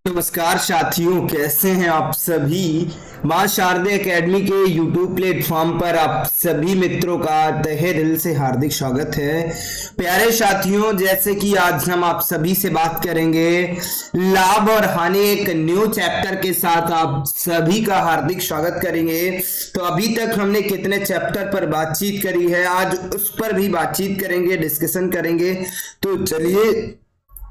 नमस्कार साथियों, कैसे हैं आप सभी। मां शारदे एकेडमी के यूट्यूब प्लेटफॉर्म पर आप सभी मित्रों का तहे दिल से हार्दिक स्वागत है। प्यारे साथियों, जैसे कि आज हम आप सभी से बात करेंगे लाभ और हानि, एक न्यू चैप्टर के साथ आप सभी का हार्दिक स्वागत करेंगे। तो अभी तक हमने कितने चैप्टर पर बातचीत करी है, आज उस पर भी बातचीत करेंगे, डिस्कशन करेंगे। तो चलिए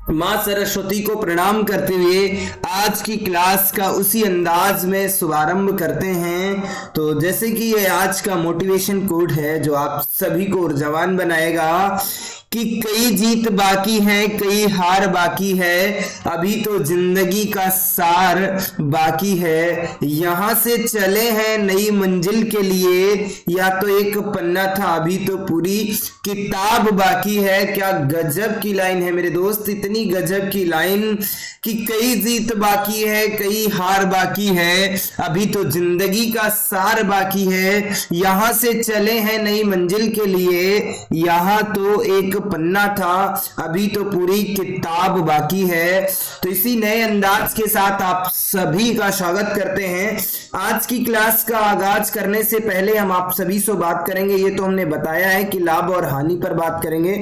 माँ सरस्वती को प्रणाम करते हुए आज की क्लास का उसी अंदाज में शुभारंभ करते हैं। तो जैसे कि ये आज का मोटिवेशन कोड है जो आप सभी को ऊर्जावान बनाएगा कि कई जीत बाकी है, कई हार बाकी है, अभी तो जिंदगी का सार बाकी है, यहाँ से चले हैं नई मंजिल के लिए, या तो एक पन्ना था अभी तो पूरी किताब बाकी है। क्या गजब की लाइन है मेरे दोस्त, इतनी गजब की लाइन कि कई जीत बाकी है, कई हार बाकी है, अभी तो जिंदगी का सार बाकी है, यहाँ से चले हैं नई मंजिल के लिए, यहाँ तो एक पन्ना था अभी तो पूरी किताब बाकी है। तो इसी नए अंदाज के साथ आप सभी का स्वागत करते हैं। आज की क्लास का आगाज करने से पहले हम आप सभी से बात करेंगे, ये तो हमने बताया है कि लाभ और हानि पर बात करेंगे।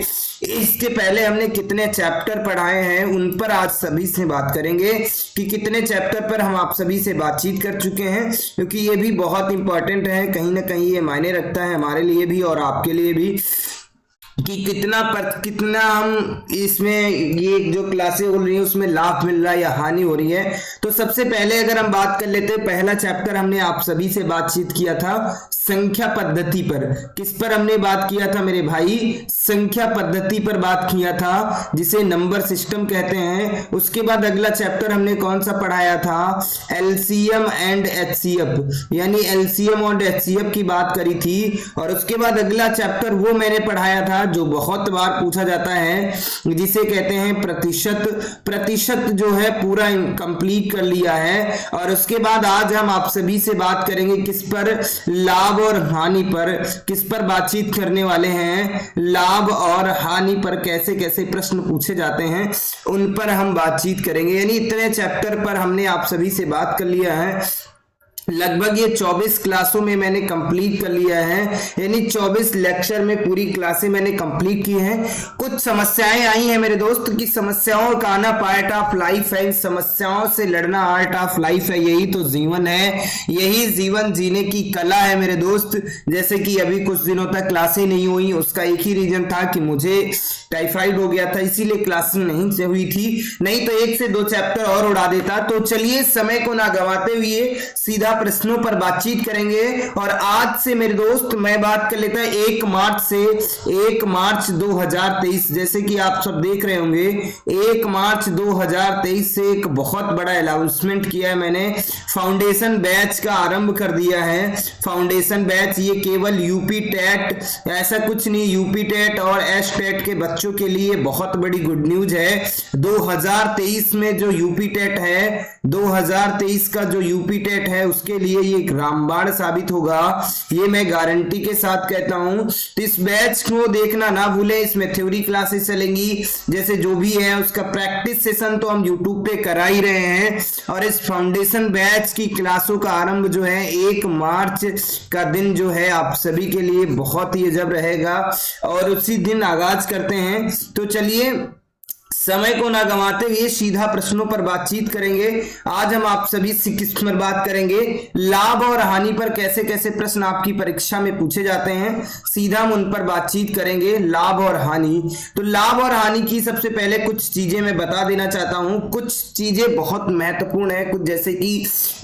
इसके पहले हमने कितने चैप्टर पढ़ाए हैं उन पर आज सभी से बात करेंगे कि कितने चैप्टर पर हम आप सभी से बातचीत कर चुके हैं, क्योंकि ये भी बहुत इंपॉर्टेंट है, कहीं ना कहीं ये मायने रखता है हमारे लिए भी और आपके लिए भी कि कितना हम इसमें ये जो क्लासें हो रही है उसमें लाभ मिल रहा है या हानि हो रही है। तो सबसे पहले अगर हम बात कर लेते हैं, पहला चैप्टर हमने आप सभी से बातचीत किया था संख्या पद्धति पर। किस पर हमने बात किया था मेरे भाई? संख्या पद्धति पर बात किया था, जिसे नंबर सिस्टम कहते हैं। उसके बाद अगला चैप्टर हमने कौन सा पढ़ाया था? एलसीएम एंड एचसीएफ, यानी एलसीएम और एचसीएफ की बात करी थी। और उसके बाद अगला चैप्टर वो मैंने पढ़ाया था जो बहुत बार पूछा जाता है, जिसे कहते हैं प्रतिशत। प्रतिशत जो है पूरा कंप्लीट कर लिया है। और उसके बाद आज हम आप सभी से बात करेंगे किस पर? लाभ और हानि पर। किस पर बातचीत करने वाले हैं? लाभ और हानि पर कैसे कैसे प्रश्न पूछे जाते हैं उन पर हम बातचीत करेंगे। यानी इतने चैप्टर पर हमने आप सभी से बात कर लिया है। लगभग ये 24 क्लासों में मैंने कंप्लीट कर लिया है, यानी 24 लेक्चर में पूरी क्लासें मैंने कंप्लीट की हैं। कुछ समस्याएं आई हैं मेरे दोस्त की, समस्याओं का आना पार्ट ऑफ लाइफ है, इन समस्याओं से लड़ना आर्ट ऑफ लाइफ है। यही तो जीवन है, यही जीवन जीने की कला है मेरे दोस्त। जैसे कि अभी कुछ दिनों तक क्लासें नहीं हुई, उसका एक ही रीजन था कि मुझे टाइफाइड हो गया था, इसीलिए क्लासें नहीं हुई थी, नहीं तो 1 से 2 चैप्टर और उड़ा देता। तो चलिए समय को ना गंवाते हुए सीधा प्रश्नों पर बातचीत करेंगे। और आज से मेरे दोस्त मैं बात कर लेता है 1 मार्च से, 1 मार्च 2023, जैसे कि आप सब देख रहे होंगे 1 मार्च 2023 से एक बहुत बड़ा अनाउंसमेंट किया है मैंने। फाउंडेशन बैच का आरंभ कर दिया है। फाउंडेशन बैच ये केवल यूपी टेट, ऐसा कुछ नहीं, यूपी टेट और एस टेट के बच्चों के लिए बहुत बड़ी गुड न्यूज है। 2023 में जो यूपी टेट है, 2023 का जो यूपी टेट है उसके लिए ये रामबाण साबित होगा, ये मैं गारंटी के साथ कहता हूं। तो इस बैच को देखना ना भूलें, इसमें थ्योरी क्लासेस चलेंगी, जैसे जो भी है उसका प्रैक्टिस सेशन तो हम यूट्यूब पे करा ही रहे हैं। और इस फाउंडेशन बैच की क्लासों का आरंभ जो है 1 मार्च का दिन जो है आप सभी के लिए बहुत ही अजब रहेगा, और उसी दिन आगाज करते हैं। तो चलिए समय को ना गंवाते हुए सीधा प्रश्नों पर बातचीत करेंगे। आज हम आप सभी से किस पर बात करेंगे? लाभ और हानि पर कैसे कैसे प्रश्न आपकी परीक्षा में पूछे जाते हैं, सीधा हम उन पर बातचीत करेंगे। लाभ और हानि, तो लाभ और हानि की सबसे पहले कुछ चीजें मैं बता देना चाहता हूं। कुछ चीजें बहुत महत्वपूर्ण है, कुछ जैसे कि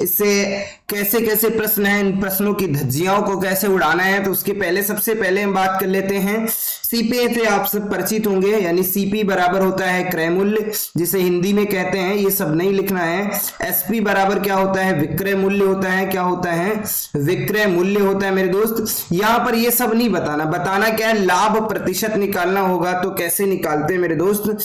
इससे कैसे कैसे प्रश्न है, इन प्रश्नों की धज्जियाओं को कैसे उड़ाना है। तो उसके पहले सबसे पहले हम बात कर लेते हैं सीपी से। आप सब परिचित होंगे, यानी सीपी बराबर होता है क्रय मूल्य, जिसे हिंदी में कहते हैं, ये सब नहीं लिखना है। एसपी बराबर क्या होता है? विक्रय मूल्य होता है। क्या होता है? विक्रय मूल्य होता है मेरे दोस्त। यहां पर ये सब नहीं बताना, बताना क्या है? लाभ प्रतिशत निकालना होगा। तो कैसे निकालते हैं मेरे दोस्त?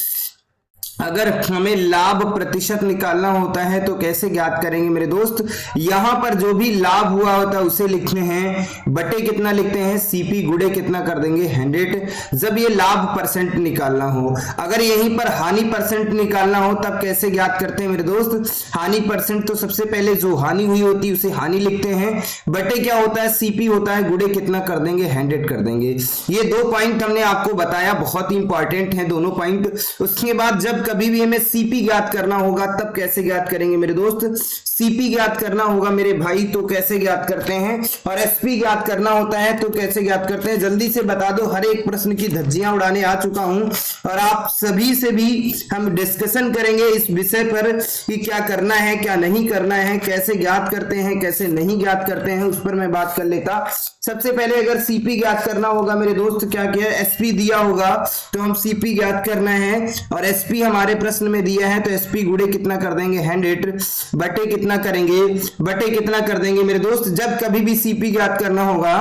अगर हमें लाभ प्रतिशत निकालना होता है तो कैसे ज्ञात करेंगे मेरे दोस्त। यहां पर जो भी लाभ हुआ होता है उसे लिखते हैं, बटे कितना लिखते हैं, सीपी गुड़े कितना कर देंगे 100, जब ये लाभ परसेंट निकालना हो। अगर यहीं पर हानि परसेंट निकालना हो तब कैसे ज्ञात करते हैं मेरे दोस्त। हानि परसेंट तो सबसे पहले जो हानि हुई होती है उसे हानि लिखते हैं, बटे क्या होता है, सीपी होता है, गुड़े कितना कर देंगे 100 कर देंगे। ये 2 पॉइंट हमने आपको बताया, बहुत ही इंपॉर्टेंट है दोनों पॉइंट। उसके बाद जब कभी भी हमें सीपी ज्ञात करना होगा तब कैसे ज्ञात करेंगे मेरे दोस्त। सीपी ज्ञात करना होगा मेरे भाई तो कैसे ज्ञात करते हैं, और एसपी ज्ञात करना होता है तो कैसे ज्ञात करते हैं। जल्दी से बता दो, हर एक प्रश्न की धज्जियां उड़ाने आ चुका हूं और आप सभी से भी हम डिस्कशन करेंगे इस विषय पर कि क्या करना है क्या नहीं करना है, कैसे ज्ञात करते हैं कैसे नहीं ज्ञात करते हैं, उस पर मैं बात कर लेता। सबसे पहले अगर सीपी ज्ञात करना होगा मेरे दोस्त, क्या किया, एसपी दिया होगा तो हम सीपी ज्ञात करना है, और एसपी हमारे प्रश्न में दिया है तो एसपी गुड़े कितना कर देंगे 100, बटे कितना करेंगे, बटे कितना कर देंगे मेरे दोस्त। जब कभी भी सीपी ज्ञात करना होगा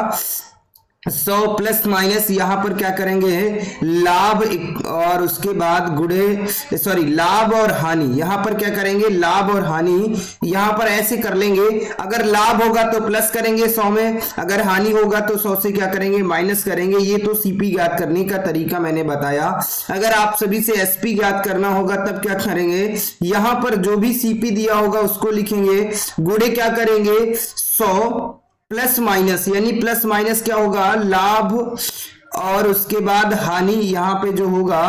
100 प्लस माइनस यहां पर क्या करेंगे, लाभ और उसके बाद गुड़े, सॉरी लाभ और हानि, यहां पर क्या करेंगे, लाभ और हानि यहां पर ऐसे कर लेंगे। अगर लाभ होगा तो प्लस करेंगे 100 में, अगर हानि होगा तो 100 से क्या करेंगे, माइनस करेंगे। ये तो सीपी ज्ञात करने का तरीका मैंने बताया। अगर आप सभी से एसपी ज्ञात करना होगा तब क्या करेंगे, यहां पर जो भी सीपी दिया होगा उसको लिखेंगे, गुड़े क्या करेंगे 100 प्लस माइनस, यानी प्लस माइनस क्या होगा, लाभ और उसके बाद हानि, यहां पे जो होगा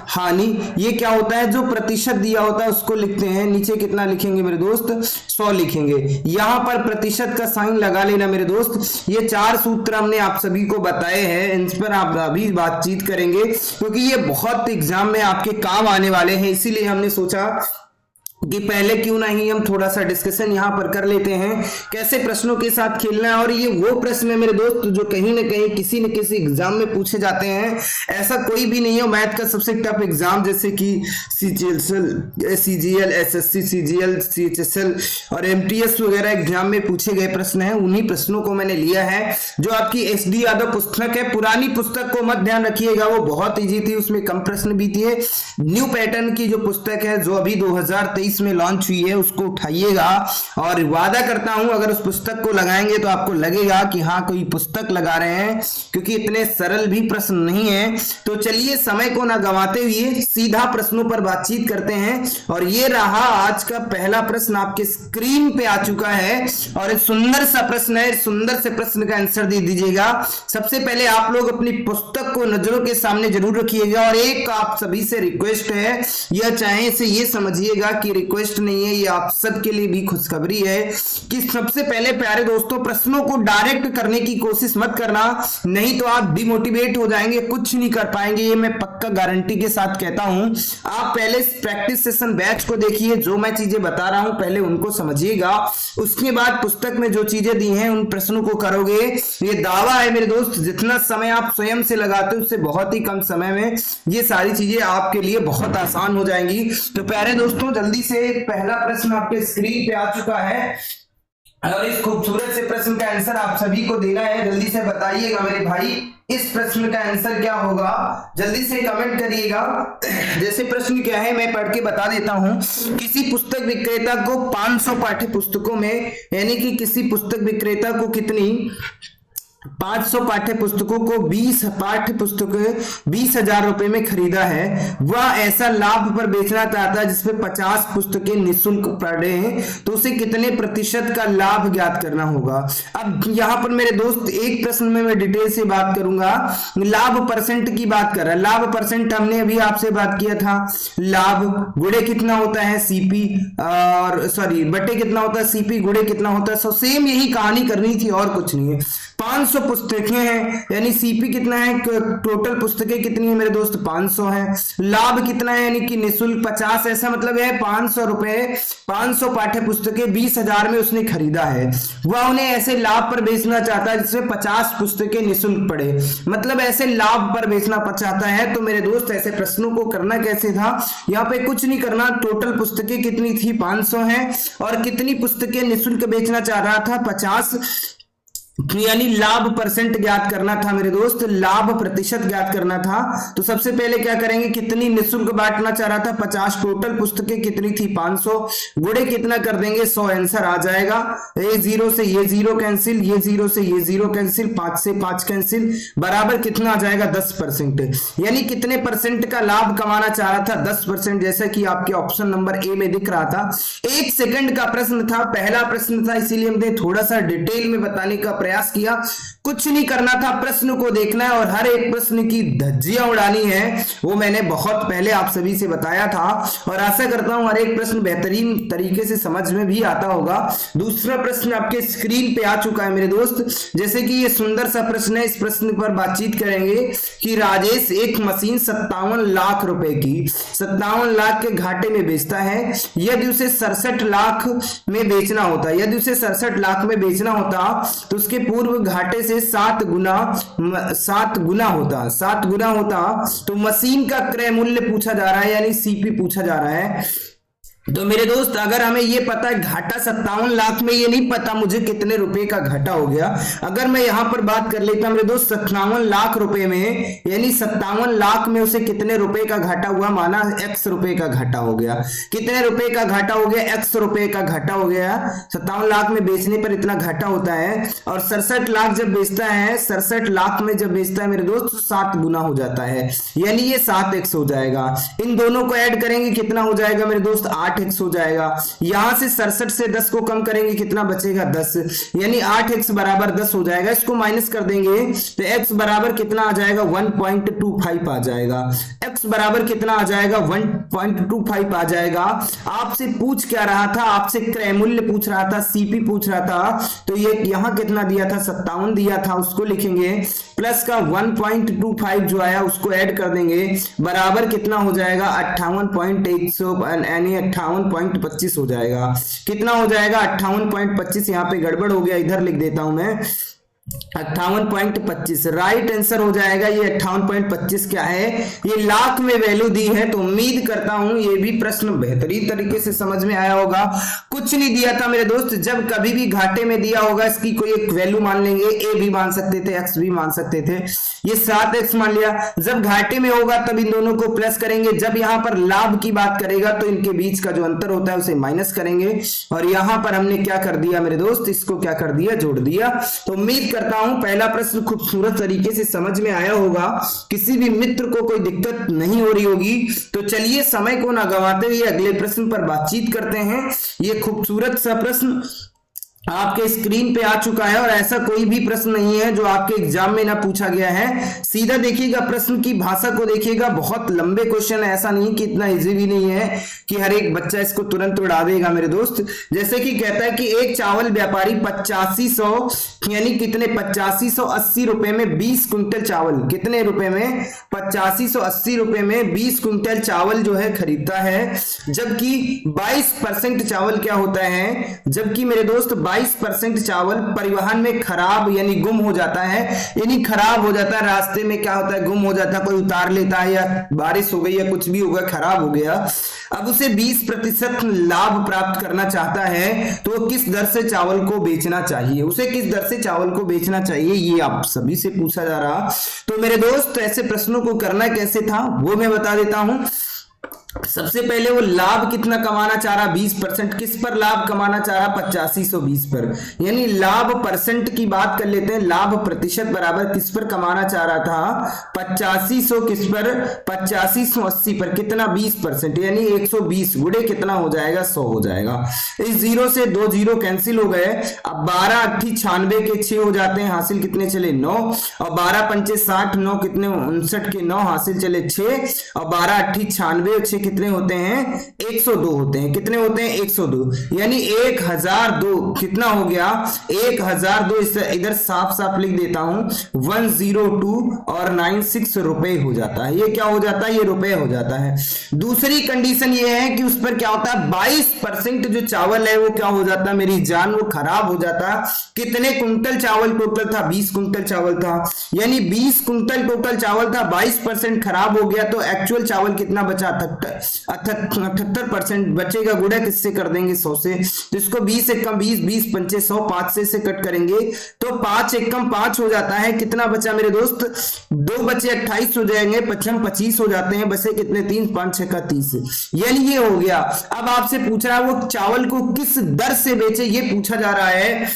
हानि, ये क्या होता है, जो प्रतिशत दिया होता है उसको लिखते हैं। नीचे कितना लिखेंगे मेरे दोस्त, 100 लिखेंगे, यहां पर प्रतिशत का साइन लगा लेना मेरे दोस्त। ये 4 सूत्र हमने आप सभी को बताए हैं, इन पर आप अभी बातचीत करेंगे क्योंकि ये बहुत एग्जाम में आपके काम आने वाले हैं, इसीलिए हमने सोचा कि पहले क्यों ना ही हम थोड़ा सा डिस्कशन यहां पर कर लेते हैं कैसे प्रश्नों के साथ खेलना है। और ये वो प्रश्न है मेरे दोस्त जो कहीं ना कहीं किसी न किसी एग्जाम में पूछे जाते हैं, ऐसा कोई भी नहीं है। मैथ का सबसे टफ एग्जाम जैसे कि सीजीएल, एसएससी, सीजीएल, सीएचएसएल और एमटीएस वगैरह एग्जाम में पूछे गए प्रश्न हैं, उन्हीं प्रश्नों को मैंने लिया है। जो आपकी एसडी यादव पुस्तक है, पुरानी पुस्तक को मत ध्यान रखिएगा, वो बहुत ईजी थी, उसमें कम प्रश्न भी थे। न्यू पैटर्न की जो पुस्तक है जो अभी 2023 में लॉन्च हुई है उसको उठाइएगा, और वादा करता हूं अगर उस पुस्तक को लगाएंगे तो आपको लगेगा कि हाँ कोई पुस्तक लगा रहे हैं, क्योंकि इतने सरल भी प्रश्न नहीं है। तो चलिए समय को ना गंवाते हुए सीधा प्रश्नों पर बातचीत करते हैं। और ये रहा आज का पहला प्रश्न, आपके स्क्रीन पे आ चुका है और एक सुंदर सा प्रश्न है। सुंदर से प्रश्न का आंसर दे दीजिएगा। सबसे पहले आप लोग अपनी पुस्तक को नजरों के सामने जरूर रखिएगा, और एक आप सभी से रिक्वेस्ट है, यह चाहे से ये समझिएगा कि रिक्वेस्ट नहीं है, ये आप सबके लिए भी खुशखबरी है कि सबसे पहले प्यारे दोस्तों प्रश्नों को डायरेक्ट करने की कोशिश मत करना, नहीं तो आप डिमोटिवेट हो जाएंगे, कुछ नहीं कर पाएंगे, ये मैं पक्का गारंटी के साथ कहता हूं। आप पहले प्रैक्टिस सेशन बैच को देखिए, जो मैं चीजें बता रहा हूं पहले उनको समझिएगा, उसके बाद पुस्तक में जो चीजें दी हैं उन प्रश्नों को करोगे। ये दावा है मेरे दोस्त, जितना समय आप स्वयं से लगाते हो उससे बहुत ही कम समय में ये सारी चीजें आपके लिए बहुत आसान हो जाएंगी। तो प्यारे दोस्तों जल्दी से पहला प्रश्न आपके स्क्रीन पे आ चुका है, और इस खूबसूरत से प्रश्न का आंसर आप सभी को देना है। जल्दी से बताइएगा मेरे भाई इस प्रश्न का आंसर क्या होगा, जल्दी से कमेंट करिएगा। जैसे प्रश्न क्या है मैं पढ़ के बता देता हूं। किसी पुस्तक विक्रेता को 500 पाठ्य पुस्तकों में, यानी कि किसी पुस्तक विक्रेता को कितनी 500 पाठ्य पुस्तकों को 20 पाठ्य पुस्तकें 20,000 रुपए में खरीदा है। वह ऐसा लाभ पर बेचना चाहता है जिसमें 50 पुस्तकें निःशुल्क पढ़े हैं, तो उसे कितने प्रतिशत का लाभ ज्ञात करना होगा। अब यहां पर मेरे दोस्त एक प्रश्न में मैं डिटेल से बात करूंगा। लाभ परसेंट की बात कर रहा है, लाभ परसेंट हमने अभी आपसे बात किया था। लाभ गुड़े कितना होता है सीपी, और सॉरी बटे कितना होता है सीपी, गुड़े कितना होता है। सो सेम यही कहानी करनी थी और कुछ नहीं है। 500 पुस्तकें हैं, यानी सीपी कितना है, टोटल पुस्तकें कितनी है मेरे दोस्त 500 है। लाभ कितना है, यानी कि निःशुल्क 50, ऐसा मतलब है 500 रुपए 500 पाठ्य पुस्तकें 20,000 में उसने खरीदा है। वह उन्हें ऐसे लाभ पर बेचना चाहता है जिसमें 50 पुस्तकें निःशुल्क पड़े, मतलब ऐसे लाभ पर बेचना चाहता है। तो मेरे दोस्त ऐसे प्रश्नों को करना कैसे था, यहाँ पे कुछ नहीं करना, टोटल पुस्तकें कितनी थी 500 है, और कितनी पुस्तकें निःशुल्क बेचना चाह रहा था 50। यानी लाभ परसेंट ज्ञात करना था मेरे दोस्त, लाभ प्रतिशत ज्ञात करना था। तो सबसे पहले क्या करेंगे, कितनी निःशुल्क बांटना चाह रहा था 50, टोटल पुस्तकें कितनी थी 500, गुणे कितना कर देंगे 100, आंसर आ जाएगा। ये जीरो से ये जीरो कैंसिल, ये जीरो से ये जीरो कैंसिल, 5 से 5 कैंसिल, बराबर कितना आ जाएगा 10%। यानी कितने परसेंट का लाभ कमाना चाह रहा था 10%, जैसा कि आपके ऑप्शन नंबर ए में दिख रहा था। 1 सेकंड का प्रश्न था, पहला प्रश्न था, इसीलिए हमने थोड़ा सा डिटेल में बताने का प्रयास किया। कुछ नहीं करना था, प्रश्न को देखना है और हर एक प्रश्न की धज्जियां उड़ानी है, वो मैंने बहुत पहले आप सभी से बताया था और आशा करता हूं हर एक प्रश्न बेहतरीन तरीके से समझ में भी आता होगा। दूसरा प्रश्न आपके स्क्रीन पे आ चुका है मेरे दोस्त, जैसे कि ये सुंदर सा प्रश्न है। इस प्रश्न पर बातचीत करेंगे कि राजेश एक मशीन 57 लाख रुपए की 57 लाख के घाटे में बेचता है, यदि उसे 67 लाख में बेचना होता, यदि उसे 67 लाख में बेचना होता तो उसके पूर्व घाटे से 7 गुना होता। तो मशीन का क्रय मूल्य पूछा जा रहा है, यानी सीपी पूछा जा रहा है। तो मेरे दोस्त अगर हमें ये पता है घाटा 57 लाख में, ये नहीं पता मुझे कितने रुपए का घाटा हो गया। अगर मैं यहां पर बात कर लेता मेरे दोस्त 57 लाख रुपए में, यानी 57 लाख में उसे कितने रुपए का घाटा हुआ, माना x रुपए का घाटा हो गया। कितने रुपए का घाटा हो गया, x रुपए का घाटा हो गया। 57 लाख में बेचने पर इतना घाटा होता है और 67 लाख जब बेचता है, 67 लाख में जब बेचता है मेरे दोस्त 7 गुना हो जाता है, यानी ये 7x हो जाएगा। इन दोनों को ऐड करेंगे कितना हो जाएगा मेरे दोस्त 8x हो जाएगा। यहां से 67 से 10 को कम करेंगे कितना बचेगा 10, यानी 8x बराबर 10 हो जाएगा। इसको माइनस कर देंगे तो x बराबर कितना आ जाएगा 1.25 आ जाएगा। x बराबर कितना आ जाएगा 1.25 आ जाएगा। आपसे पूछ क्या रहा था, आपसे क्रय मूल्य पूछ रहा था, सीपी पूछ रहा था। तो ये यहां कितना दिया था 57 दिया था, उसको लिखेंगे प्लस का 1.25 जो आया उसको ऐड कर देंगे, बराबर कितना हो जाएगा 58.100 यानी 58.25 हो जाएगा। कितना हो जाएगा 58.25, यहाँ पे गड़बड़ हो गया, इधर लिख देता हूं मैं 58.25 राइट आंसर हो जाएगा। ये 58.25 क्या है, ये लाख में वैल्यू दी है। तो उम्मीद करता हूं ये भी प्रश्न बेहतरीन तरीके से समझ में आया होगा। कुछ नहीं दिया था मेरे दोस्त, जब कभी भी घाटे में दिया होगा इसकी कोई एक वैल्यू मान लेंगे, ए भी मान सकते थे, एक्स भी मान सकते थे। ये 7x मान लिया। जब घाटे में होगा तब इन दोनों को प्लस करेंगे, जब यहां पर लाभ की बात करेगा तो इनके बीच का जो अंतर होता है उसे माइनस करेंगे। और यहां पर हमने क्या कर दिया मेरे दोस्त, इसको क्या कर दिया, जोड़ दिया। तो उम्मीद करता हूं पहला प्रश्न खूबसूरत तरीके से समझ में आया होगा, किसी भी मित्र को कोई दिक्कत नहीं हो रही होगी। तो चलिए समय को ना गंवाते हुए अगले प्रश्न पर बातचीत करते हैं। ये खूबसूरत सा प्रश्न आपके स्क्रीन पे आ चुका है और ऐसा कोई भी प्रश्न नहीं है जो आपके एग्जाम में ना पूछा गया है। सीधा देखिएगा, प्रश्न की भाषा को देखिएगा, बहुत लंबे क्वेश्चन है, ऐसा नहीं कि इतना इजी भी नहीं है कि हर एक बच्चा इसको तुरंत उड़ा देगा मेरे दोस्त। जैसे कि कहता है कि एक चावल व्यापारी 8500 यानी कितने 8580 रुपए में 20 क्विंटल चावल, कितने रुपए में 8580 रुपए में 20 क्विंटल चावल जो है खरीदता है। जबकि 22% चावल क्या होता है, जबकि मेरे दोस्त 22% चावल परिवहन में खराब यानी गुम हो जाता है, यानी खराब हो जाता है, रास्ते में क्या होता है गुम हो जाता है, कोई उतार लेता है या बारिश हो गई या कुछ भी हो गया खराब हो गया। अब उसे 20% लाभ प्राप्त करना चाहता है तो किस दर से चावल को बेचना चाहिए, उसे किस दर से चावल को बेचना चाहिए, ये आप सभी से पूछा जा रहा। तो मेरे दोस्त ऐसे प्रश्नों को करना कैसे था वो मैं बता देता हूं। सबसे पहले वो लाभ कितना कमाना चाह रहा 20%, किस पर लाभ कमाना चाह रहा 8520 पर, यानी लाभ परसेंट की बात कर लेते हैं। लाभ प्रतिशत बराबर किस पर कमाना चाह रहा था 8500 किस पर 8580 पर, कितना 20% यानी 120 गुणे कितना हो जाएगा 100 हो जाएगा। इस जीरो से 2 जीरो कैंसिल हो गए। अब 12 8 96 के 6 हो जाते हैं, हासिल कितने चले 9 और 12 पंचे 60 9 कितने 59 के 9 हासिल चले 6 और 12 8 96 कितने होते हैं 102 होते हैं, कितने होते हैं 102 यानी 1002 कितना हो गया 1002। इधर साफ साफ लिख देता हूं 102 और 96 रुपए हो जाता है। ये क्या हो जाता है, ये रुपए हो जाता है। दूसरी कंडीशन ये है कि उस पर क्या होता है 22% जो चावल है वो क्या हो जाता है मेरी जान, वो खराब हो जाता है। कितने कुंटल चावल टोटल था 20 कुंटल चावल था, यानी 20 कुंटल टोटल चावल था, 22% खराब हो गया तो एक्चुअल चावल कितना बचा था 78% बचेगा, गुणा किससे कर देंगे 100 से, तो इसको 20 एकम 20, 20 पंचे 100, 5 से कट करेंगे तो 5 एकम 5 हो जाता है। कितना बचा मेरे दोस्त, 2 बचे 28 हो जाएंगे, 25 हो जाते हैं, बचे कितने 3, 5 6 का 30, यानी ये हो गया। अब आपसे पूछ रहा है वो चावल को किस दर से बेचे, ये पूछा जा रहा है।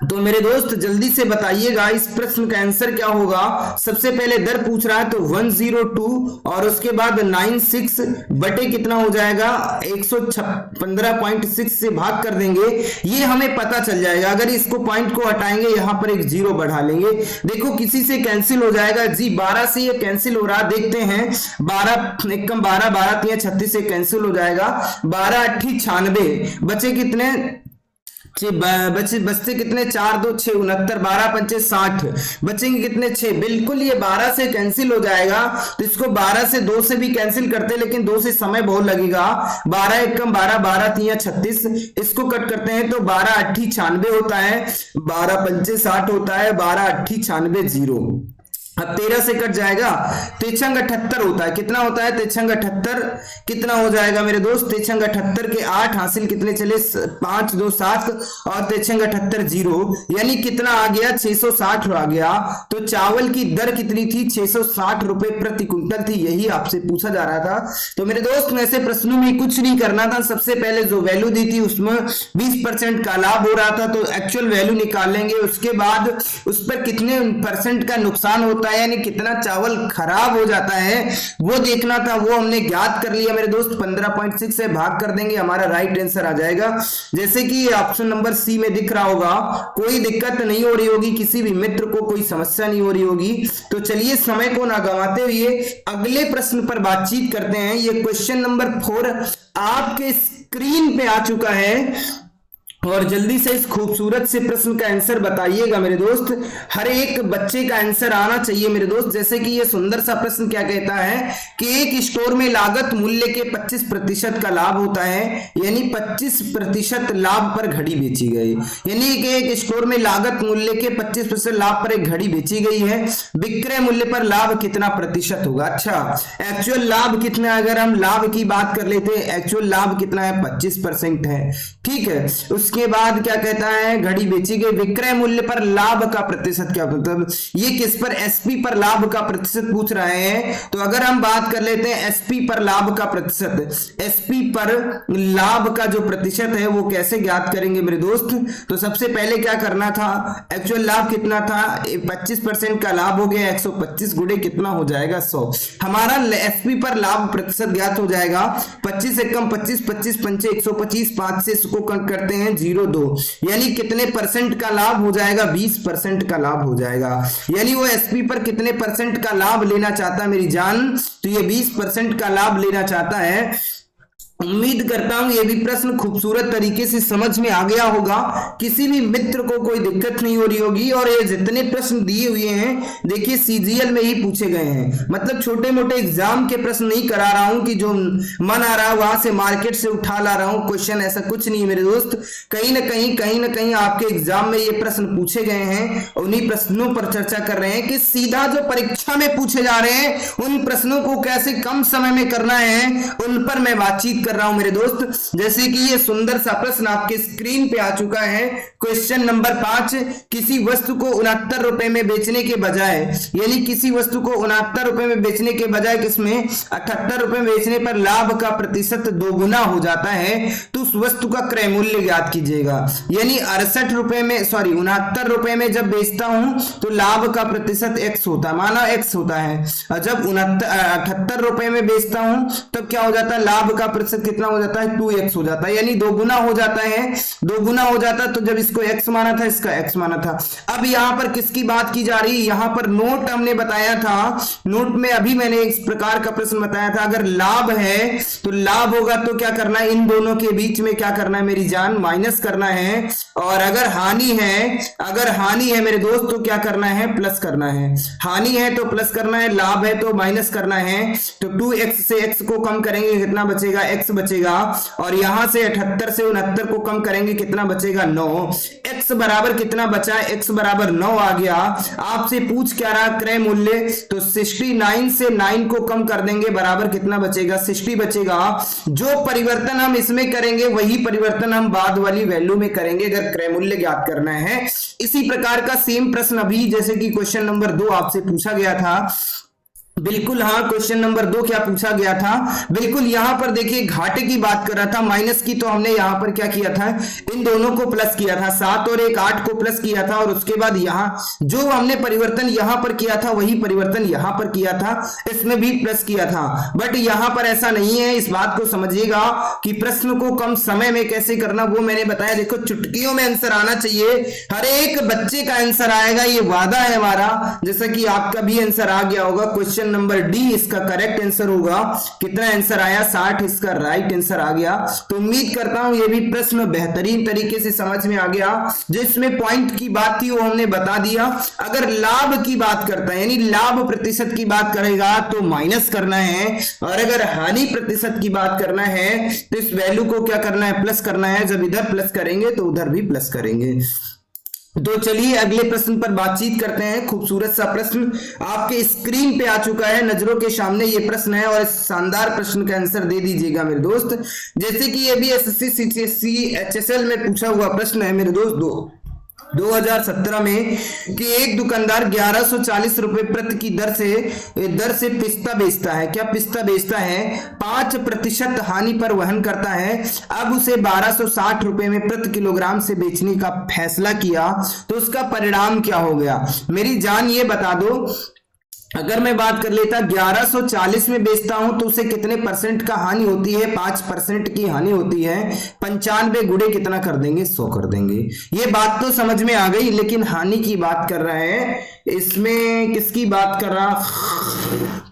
तो मेरे दोस्त जल्दी से बताइएगा इस प्रश्न का आंसर क्या होगा। सबसे पहले दर पूछ रहा है तो 102 और उसके बाद 96 बटे कितना हो जाएगा 115.6 से भाग कर देंगे, ये हमें पता चल जाएगा। अगर इसको पॉइंट को हटाएंगे यहां पर एक 0 बढ़ा लेंगे, देखो किसी से कैंसिल हो जाएगा जी, 12 से ये कैंसिल हो रहा, देखते हैं 12 एकम 12, 12 3 36 से कैंसिल हो जाएगा, 12 8 96, बचे कितने बचते कितने 4 2 6 69, 12 पंचे 60, बचेंगे कितने 6, बिल्कुल ये 12 से कैंसिल हो जाएगा। तो इसको 12 से 2 से भी कैंसिल करते, लेकिन 2 से समय बहुत लगेगा, 12 एकम 12, 12 3 36, इसको कट करते हैं तो 12 8 96 होता है, 12 पंचे 60 होता है, 12 8 96 0। अब 13 से कट जाएगा, 3 78 होता है, कितना होता है 3 78, कितना हो जाएगा मेरे दोस्त 3 78 के 8 हासिल कितने चले 5 2 7 और 3 78 0, यानी कितना आ गया 660 आ गया। तो चावल की दर कितनी थी 660 रुपए प्रति क्विंटल थी, यही आपसे पूछा जा रहा था। तो मेरे दोस्त ऐसे प्रश्नों में कुछ नहीं करना था, सबसे पहले जो वैल्यू दी थी उसमें 20% का लाभ हो रहा था तो एक्चुअल वैल्यू निकाल लेंगे, उसके बाद उस पर कितने % का नुकसान होता है, यानी कितना चावल खराब हो जाता है वो देखना था, वो हमने ज्ञात कर लिया मेरे दोस्त। 15.6 से भाग कर देंगे, हमारा राइट आंसर आ जाएगा। जैसे कि ऑप्शन नंबर सी में दिख रहा होगा, कोई दिक्कत नहीं हो रही होगी, किसी भी मित्र को कोई समस्या नहीं हो रही होगी। तो चलिए समय को ना गंवाते हुए अगले प्रश्न पर बातचीत करते हैं। ये क्वेश्चन नंबर 4 आपके स्क्रीन पे आ चुका है और जल्दी से इस खूबसूरत से प्रश्न का आंसर बताइएगा मेरे दोस्त, हर एक बच्चे का आंसर आना चाहिए मेरे दोस्त। जैसे कि ये सुंदर सा प्रश्न क्या कहता है कि एक स्टोर में लागत मूल्य के 25% का लाभ होता है, यानी 25% लाभ पर घड़ी बेची गई, यानी कि एक स्टोर में लागत मूल्य के 25% लाभ पर एक घड़ी बेची गई है, विक्रय मूल्य पर लाभ कितना प्रतिशत होगा। अच्छा, एक्चुअल लाभ कितना, अगर हम लाभ की बात कर लेते हैं एक्चुअल लाभ कितना है 25% है, ठीक है। उसके बाद क्या कहता है घड़ी बेची गई, विक्रय मूल्य पर लाभ का प्रतिशत, क्या मतलब ये किस पर एसपी पर लाभ का प्रतिशत पूछ रहे हैं। तो अगर हम बात कर लेते हैं एसपी पर लाभ का प्रतिशत, एसपी पर लाभ का जो प्रतिशत है वो कैसे ज्ञात करेंगे मेरे दोस्त। तो सबसे पहले क्या करना था, एक्चुअल लाभ कितना था 25% का लाभ हो गया, 125 गुणे कितना हो जाएगा 100, हमारा एसपी पर लाभ प्रतिशत ज्ञात हो जाएगा। 25 एकम 25, 25 पंचे 125, 5 से इसको कट करते हैं 0.2, यानी कितने % का लाभ हो जाएगा 20% का लाभ हो जाएगा, यानी वो एसपी पर कितने % का लाभ लेना चाहता है मेरी जान, तो ये 20% का लाभ लेना चाहता है। उम्मीद करता हूं ये भी प्रश्न खूबसूरत तरीके से समझ में आ गया होगा, किसी भी मित्र को कोई दिक्कत नहीं हो रही होगी। और ये जितने प्रश्न दिए हुए हैं देखिए सीजीएल में ही पूछे गए हैं, मतलब छोटे मोटे एग्जाम के प्रश्न नहीं करा रहा हूं कि जो मन आ रहा है वहां से मार्केट से उठा ला रहा हूं क्वेश्चन, ऐसा कुछ नहीं मेरे दोस्त। कहीं ना कहीं आपके एग्जाम में ये प्रश्न पूछे गए हैं, उन्हीं प्रश्नों पर चर्चा कर रहे हैं कि सीधा जो परीक्षा में पूछे जा रहे हैं उन प्रश्नों को कैसे कम समय में करना है, उन पर मैं बातचीत कर रहा हूं मेरे दोस्त। जैसे कि ये सुंदर सा प्रश्न आपके स्क्रीन पे आ चुका है, क्वेश्चन नंबर 5, किसी वस्तु को 69 रुपए में बेचने के बजाय, यानी किसी वस्तु को 69 रुपए में बेचने के बजाय किसमें 78 रुपए में बेचने पर लाभ का प्रतिशत दोगुना हो जाता है, तो उस वस्तु का क्रय मूल्य ज्ञात कीजिएगा। यानी 68 रुपए में 69 रुपए में जब बेचता हूं तो लाभ का प्रतिशत x होता है, माना x होता है, और जब 78 रुपए में बेचता हूं तब क्या हो जाता है लाभ का प्रतिशत कितना हो जाता है 2x हो जाता है, यानी दोगुना हो जाता है, दोगुना हो जाता है। तो जब इसको x माना था इसका x माना था। अब यहां पर किसकी बात की जा रही है, यहां पर नोट हमने बताया था, नोट में अभी मैंने इस प्रकार का प्रश्न बताया था, अगर लाभ है तो लाभ होगा तो क्या करना है, इन दोनों के बीच में क्या करना है मेरी जान, माइनस करना है, और अगर हानि है मेरे दोस्त तो क्या करना है, प्लस करना है। हानि है तो प्लस करना है, लाभ है तो माइनस करना है। तो 2x से x को कम करेंगे कितना बचेगा, x x बचेगा, और यहां से 78 से 69 को कम करेंगे कितना बचेगा 9। x बराबर कितना बचा, x बराबर 9 आ गया। आपसे पूछ क्या रहा क्रय मूल्य, तो 69 से 9 को कम कर देंगे, बराबर कितना बचेगा 60 बचेगा। जो परिवर्तन हम इसमें करेंगे वही परिवर्तन हम बाद वाली वैल्यू में करेंगे अगर क्रय मूल्य ज्ञात करना है। इसी प्रकार का सेम प्रश्न अभी जैसे कि क्वेश्चन नंबर 2 आपसे पूछा गया था, बिल्कुल हाँ, क्वेश्चन नंबर 2 क्या पूछा गया था, बिल्कुल यहां पर देखिए घाटे की बात कर रहा था, माइनस की, तो हमने यहां पर क्या किया था, इन दोनों को प्लस किया था, 7 और 1 8 को प्लस किया था, और उसके बाद यहां जो हमने परिवर्तन यहां पर किया था वही परिवर्तन यहां पर किया था, इसमें भी प्लस किया था। बट यहां पर ऐसा नहीं है, इस बात को समझिएगा कि प्रश्न को कम समय में कैसे करना वो मैंने बताया। देखो चुटकियों में आंसर आना चाहिए, हर एक बच्चे का आंसर आएगा, ये वादा है हमारा, जैसा कि आपका भी आंसर आ गया होगा। क्वेश्चन नंबर डी इसका करेक्ट आंसर होगा। कितना आंसर आया 60, इसका राइट आंसर आ गया। तो उम्मीद करता हूं ये भी प्रश्न बेहतरीन तरीके से समझ में आ गया। जिसमें पॉइंट की बात थी वो हमने बता दिया। अगर लाभ की बात करता है यानी लाभ प्रतिशत की बात करेगा तो माइनस करना है, और अगर हानि प्रतिशत की बात करना है तो इस वैल्यू को क्या करना है, प्लस करना है। जब इधर प्लस करेंगे तो उधर भी प्लस करेंगे। तो चलिए अगले प्रश्न पर बातचीत करते हैं। खूबसूरत सा प्रश्न आपके स्क्रीन पे आ चुका है, नजरों के सामने ये प्रश्न है, और इस शानदार प्रश्न का आंसर दे दीजिएगा मेरे दोस्त। जैसे कि ये भी एसएससी सीटीएससी एचएसएल में पूछा हुआ प्रश्न है मेरे दोस्त 2017 में कि एक दुकानदार 1140 रुपए प्रति की दर से पिस्ता बेचता है। क्या पिस्ता बेचता है, 5% हानि पर वहन करता है। अब उसे 1260 रुपए में प्रति किलोग्राम से बेचने का फैसला किया, तो उसका परिणाम क्या हो गया। मेरी जान ये बता दो, अगर मैं बात कर लेता 1140 में बेचता हूं तो उसे कितने परसेंट का हानि होती है, 5% की हानि होती है। 95 गुणे कितना कर देंगे, 100 कर देंगे। ये बात तो समझ में आ गई, लेकिन हानि की बात कर रहा है, इसमें किसकी बात कर रहा,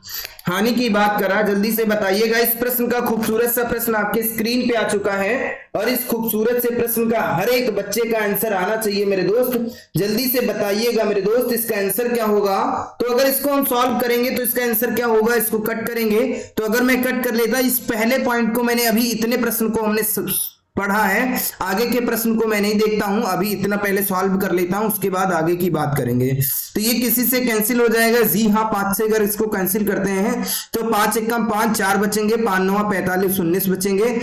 हानि की बात कर रहा। जल्दी से बताइएगा। इस प्रश्न का खूबसूरत सा प्रश्न आपके स्क्रीन पे आ चुका है, और इस खूबसूरत से प्रश्न का हर एक बच्चे का आंसर आना चाहिए मेरे दोस्त। जल्दी से बताइएगा मेरे दोस्त इसका आंसर क्या होगा। तो अगर इसको हम सॉल्व करेंगे तो इसका आंसर क्या होगा, इसको कट करेंगे। तो अगर मैं कट कर लेता, इस पहले पॉइंट को मैंने अभी इतने प्रश्न को हमने पढ़ा है, आगे के प्रश्न को मैं नहीं देखता हूं, अभी इतना पहले सॉल्व कर लेता हूं, उसके बाद आगे की बात करेंगे। तो ये किसी से कैंसिल हो जाएगा, जी हाँ 5 से अगर इसको कैंसिल करते हैं तो 5 1 5, 4 बचेंगे, 5 9 45, 19 बचेंगे,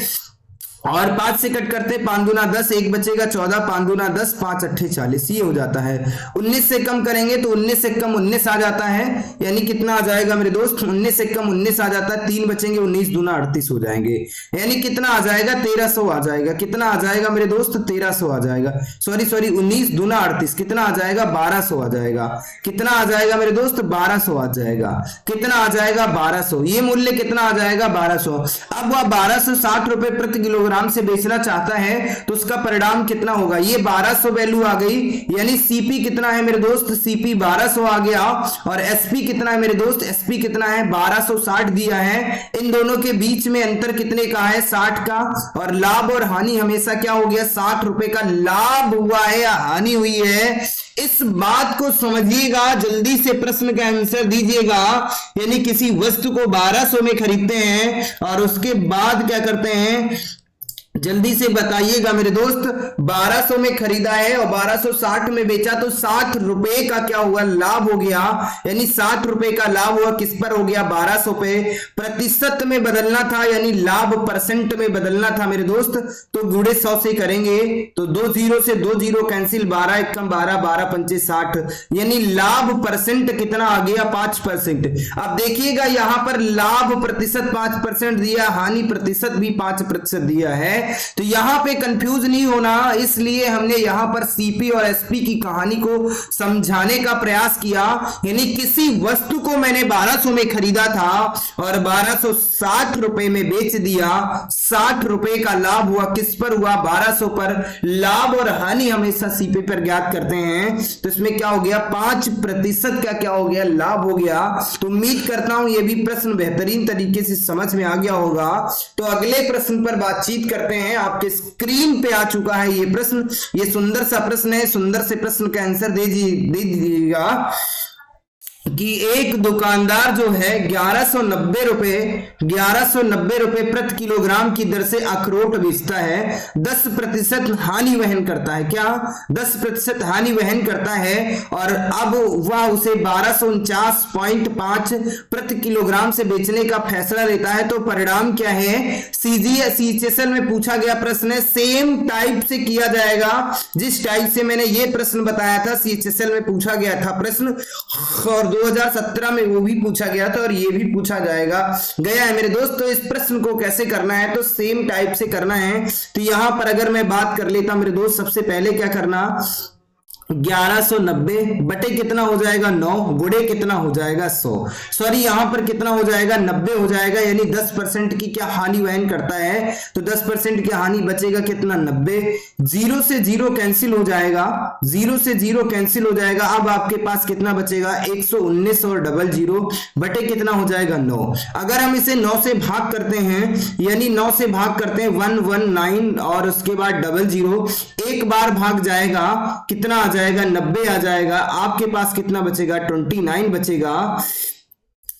और 5 से कट करते 5 दूना 10, 1 बचेगा 14, 5 दूना 10, 5 8 40, ये हो जाता है। 19 से कम करेंगे तो 19 से कम 19 आ जाता है, यानी कितना आ जाएगा मेरे दोस्त, 19 से कम 19 आ जाता है, 3 बचेंगे, 19 दूना 38 हो जाएंगे, यानी कितना आ जाएगा 1300 आ जाएगा। कितना आ जाएगा मेरे दोस्त, 1300 आ जाएगा, सॉरी 19 दूना 38, कितना आ जाएगा 1200 आ जाएगा। कितना आ जाएगा मेरे दोस्त, 1200 आ जाएगा। कितना आ जाएगा 1200, ये मूल्य कितना आ जाएगा 1200। अब वह 1260 रुपए प्रति किलोग्राम से बेचना चाहता है, तो उसका परिणाम कितना होगा, ये 1200 वैल्यू आ गई, यानी सीपी कितना है मेरे दोस्त, सीपी 1200 आ गया, और एसपी कितना है मेरे दोस्त, एसपी कितना है 1260 दिया है। इन दोनों के बीच में अंतर कितने का है, 60 का, और लाभ और हानि हमेशा क्या हो गया, 60 रुपए का लाभ हुआ है या हानि हुई है। इस बात को समझिएगा, जल्दी से प्रश्न का आंसर दीजिएगा। यानी किसी वस्तु को 1200 में खरीदते हैं और उसके बाद क्या करते हैं, जल्दी से बताइएगा मेरे दोस्त, 1200 में खरीदा है और 1260 में बेचा, तो 60 रुपए का क्या हुआ, लाभ हो गया। यानी 60 रुपए का लाभ हुआ, किस पर हो गया, 1200 पे। प्रतिशत में बदलना था, यानी लाभ परसेंट में बदलना था मेरे दोस्त, तो गुणे 100 से करेंगे, तो 2 0 से 2 0 कैंसिल, 12 1 12, 12 5 60, यानी लाभ परसेंट कितना आ गया, 5%। अब देखिएगा यहां पर लाभ प्रतिशत 5% दिया, हानि प्रतिशत भी 5% दिया है, तो यहां पे कंफ्यूज नहीं होना, इसलिए हमने यहां पर सीपी और एसपी की कहानी को समझाने का प्रयास किया। यानी किसी वस्तु को मैंने 1200 में खरीदा था और 1260 रुपए में बेच दिया, 60 रुपए का लाभ हुआ, किस पर हुआ, 1200 पर। लाभ और हानि हमेशा सीपी पर ज्ञात करते हैं, तो इसमें क्या हो गया, 5% का क्या हो गया, लाभ हो गया। तो उम्मीद करता हूं यह भी प्रश्न बेहतरीन तरीके से समझ में आ गया होगा। तो अगले प्रश्न पर बातचीत करते हैं। आपके स्क्रीन पे आ चुका है ये प्रश्न, ये सुंदर सा प्रश्न है, सुंदर से प्रश्न का आंसर दे दीजिएगा। कि एक दुकानदार जो है 1190 रुपए प्रति किलोग्राम की दर से अखरोट बेचता है, 10% हानि वहन करता है। क्या 10% हानि वहन करता है, और अब वह उसे 1249.5 प्रति किलोग्राम से बेचने का फैसला लेता है। तो परिणाम क्या है? CGSL में पूछा गया प्रश्न है, सेम टाइप से किया जाएगा जिस टाइप से मैंने ये प्रश्न बताया था। CHSL में पूछा गया था प्रश्न, और 2017 में वो भी पूछा गया था, और ये भी पूछा गया है मेरे दोस्त। तो इस प्रश्न को कैसे करना है? तो सेम टाइप से करना है। तो यहां पर अगर मैं बात कर लेता मेरे दोस्त, सबसे पहले क्या करना, 1190 बटे कितना हो जाएगा 9 गुणे कितना हो जाएगा 100, सॉरी यहां पर कितना हो जाएगा 90 हो जाएगा, यानी 10% की क्या हानि वहन करता है। तो 10% की हानि बचेगा कितना 90, 0 से 0 कैंसिल हो जाएगा, 0 से 0 कैंसिल हो जाएगा। अब आपके पास कितना बचेगा 119 और 00 बटे कितना हो जाएगा 9। अगर हम इसे 9 से भाग करते हैं, यानी 9 से भाग करते हैं 119 और उसके बाद 00, एक बार भाग जाएगा कितना आ जाएगा 90 आ जाएगा। आपके पास कितना बचेगा 29 बचेगा,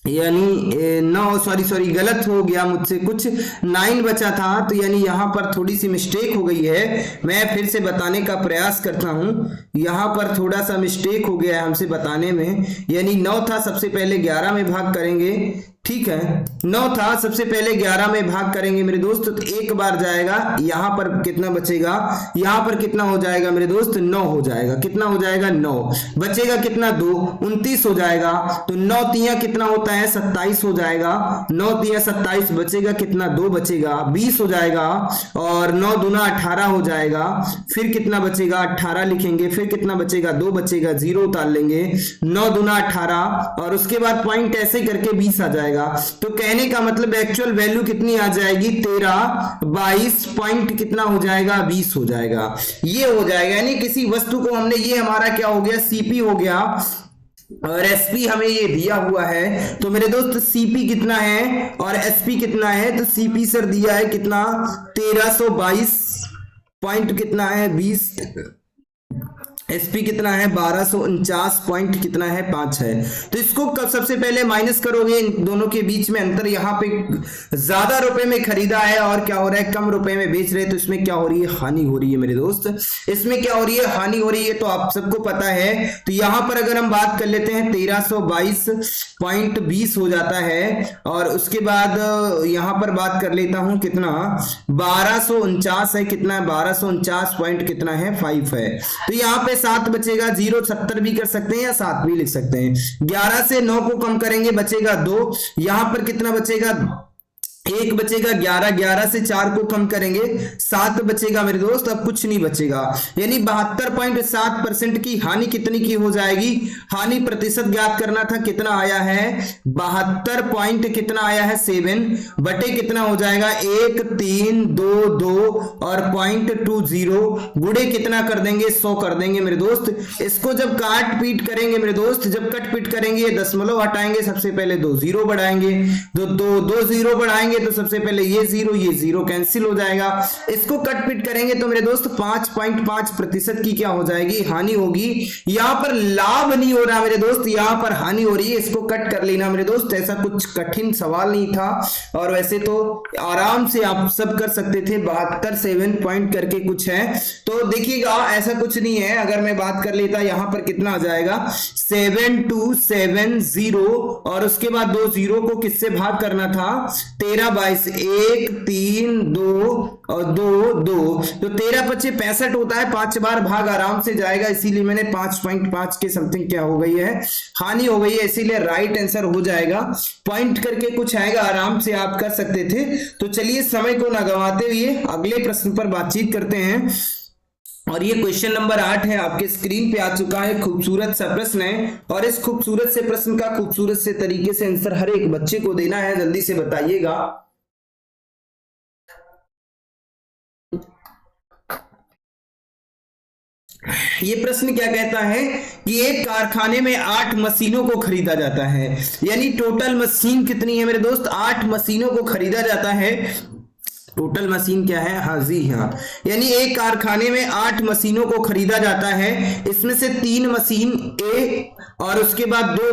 यानी 9 सॉरी गलत हो गया मुझसे, कुछ 9 बचा था। तो यानी यहां पर थोड़ी सी मिस्टेक हो गई है, मैं फिर से बताने का प्रयास करता हूं। यहां पर थोड़ा सा मिस्टेक हो गया है हमसे बताने में, यानी 9 था, सबसे पहले 11 में भाग करेंगे, ठीक है 9 था, सबसे पहले 11 में भाग करेंगे मेरे दोस्त। तो एक बार जाएगा, यहां पर कितना बचेगा, यहां पर कितना हो जाएगा मेरे दोस्त 9 हो जाएगा, कितना हो जाएगा 9 बचेगा, कितना 2 29 हो जाएगा। तो 9 तिया कितना होता है 27 हो जाएगा, 9 तिया 27 बचेगा कितना 2 बचेगा 20 हो जाएगा, और 9 दूना 18 हो जाएगा। फिर कितना बचेगा 18 लिखेंगे, फिर कितना बचेगा 2 बचेगा, 0 उतार लेंगे, 9 दूना 18 और उसके बाद पॉइंट ऐसे करके 20 आ जाएगा। तो कहने का मतलब एक्चुअल वैल्यू कितनी आ जाएगी 13, 22 पॉइंट कितना हो जाएगा 20 हो जाएगा, ये हो जाएगा। यानी किसी वस्तु को हमने, ये हमारा क्या हो गया CP हो गया, और SP हमें ये दिया हुआ है। तो मेरे दोस्त CP कितना है और SP कितना है, तो CP सर दिया है कितना 1322 पॉइंट कितना है 20, SP कितना है 1249 पॉइंट कितना है 5 है। तो इसको कब सबसे पहले माइनस करोगे, इन दोनों के बीच में अंतर, यहाँ पे ज्यादा रुपए में खरीदा है और क्या हो रहा है कम रुपए में बेच रहे हैं, तो इसमें क्या हो रही है हानि हो रही है मेरे दोस्त, इसमें क्या हो रही है हानि हो रही है, तो आप सबको पता है। तो यहाँ पर अगर हम बात कर लेते हैं 1322.20 हो जाता है, और उसके बाद यहाँ पर बात कर लेता हूं कितना 1249 है, कितना है 1249 पॉइंट कितना है 5 है। तो यहाँ पे 7 बचेगा, 0 70 भी कर सकते हैं या 7 भी लिख सकते हैं। 11 से 9 को कम करेंगे बचेगा 2, यहां पर कितना बचेगा 1 बचेगा, 11 से 4 को कम करेंगे 7 बचेगा मेरे दोस्त, अब कुछ नहीं बचेगा। यानी 72.7% की हानि कितनी की हो जाएगी, हानि प्रतिशत ज्ञात करना था, कितना आया है 72 पॉइंट कितना आया है 7 बटे कितना हो जाएगा 1322 और 0.20 गुणे कितना कर देंगे 100 कर देंगे मेरे दोस्त। इसको जब काट पीट करेंगे मेरे दोस्त, जब कट पीट करेंगे दशमलव हटाएंगे, सबसे पहले 2 0 बढ़ाएंगे, 2 0 बढ़ाएंगे तो सबसे पहले ये 0 कैंसिल हो जाएगा। इसको कट पिट करेंगे तो मेरे दोस्त 5.5% की क्या हो जाएगी हानि होगी। यहां पर लाभ नहीं हो रहा मेरे दोस्त, यहां पर हानि हो रही है, इसको कट कर लेना मेरे दोस्त। ऐसा कुछ कठिन सवाल नहीं था, और वैसे तो आराम से आप सब कर सकते थे। 72 7 पॉइंट करके कुछ है, तो देखिएगा ऐसा कुछ नहीं है। अगर मैं बात कर लेता यहां पर कितना आ जाएगा 7270, और उसके बाद 2 0 को किससे भाग करना था 13 22 1 3 2 और 2 तो 13 25 65 होता है, 5 बार भाग आराम से जाएगा, इसीलिए मैंने 5.5 के समथिंग क्या हो गई है हानि हो गई है, इसीलिए राइट आंसर हो जाएगा। पॉइंट करके कुछ आएगा, आराम से आप कर सकते थे। तो चलिए समय को ना गंवाते हुए अगले प्रश्न पर बातचीत करते हैं, और ये क्वेश्चन नंबर 8 है, आपके स्क्रीन पे आ चुका है। खूबसूरत सा प्रश्न है, और इस खूबसूरत से प्रश्न का खूबसूरत से तरीके से आंसर हर एक बच्चे को देना है, जल्दी से बताइएगा। ये प्रश्न क्या कहता है कि एक कारखाने में 8 मशीनों को खरीदा जाता है, यानी टोटल मशीन कितनी है मेरे दोस्त 8 मशीनों को खरीदा जाता है। टोटल मशीन क्या है, हाँ जी हाँ, यानी एक कारखाने में 8 मशीनों को खरीदा जाता है। इसमें से 3 मशीन ए और उसके बाद 2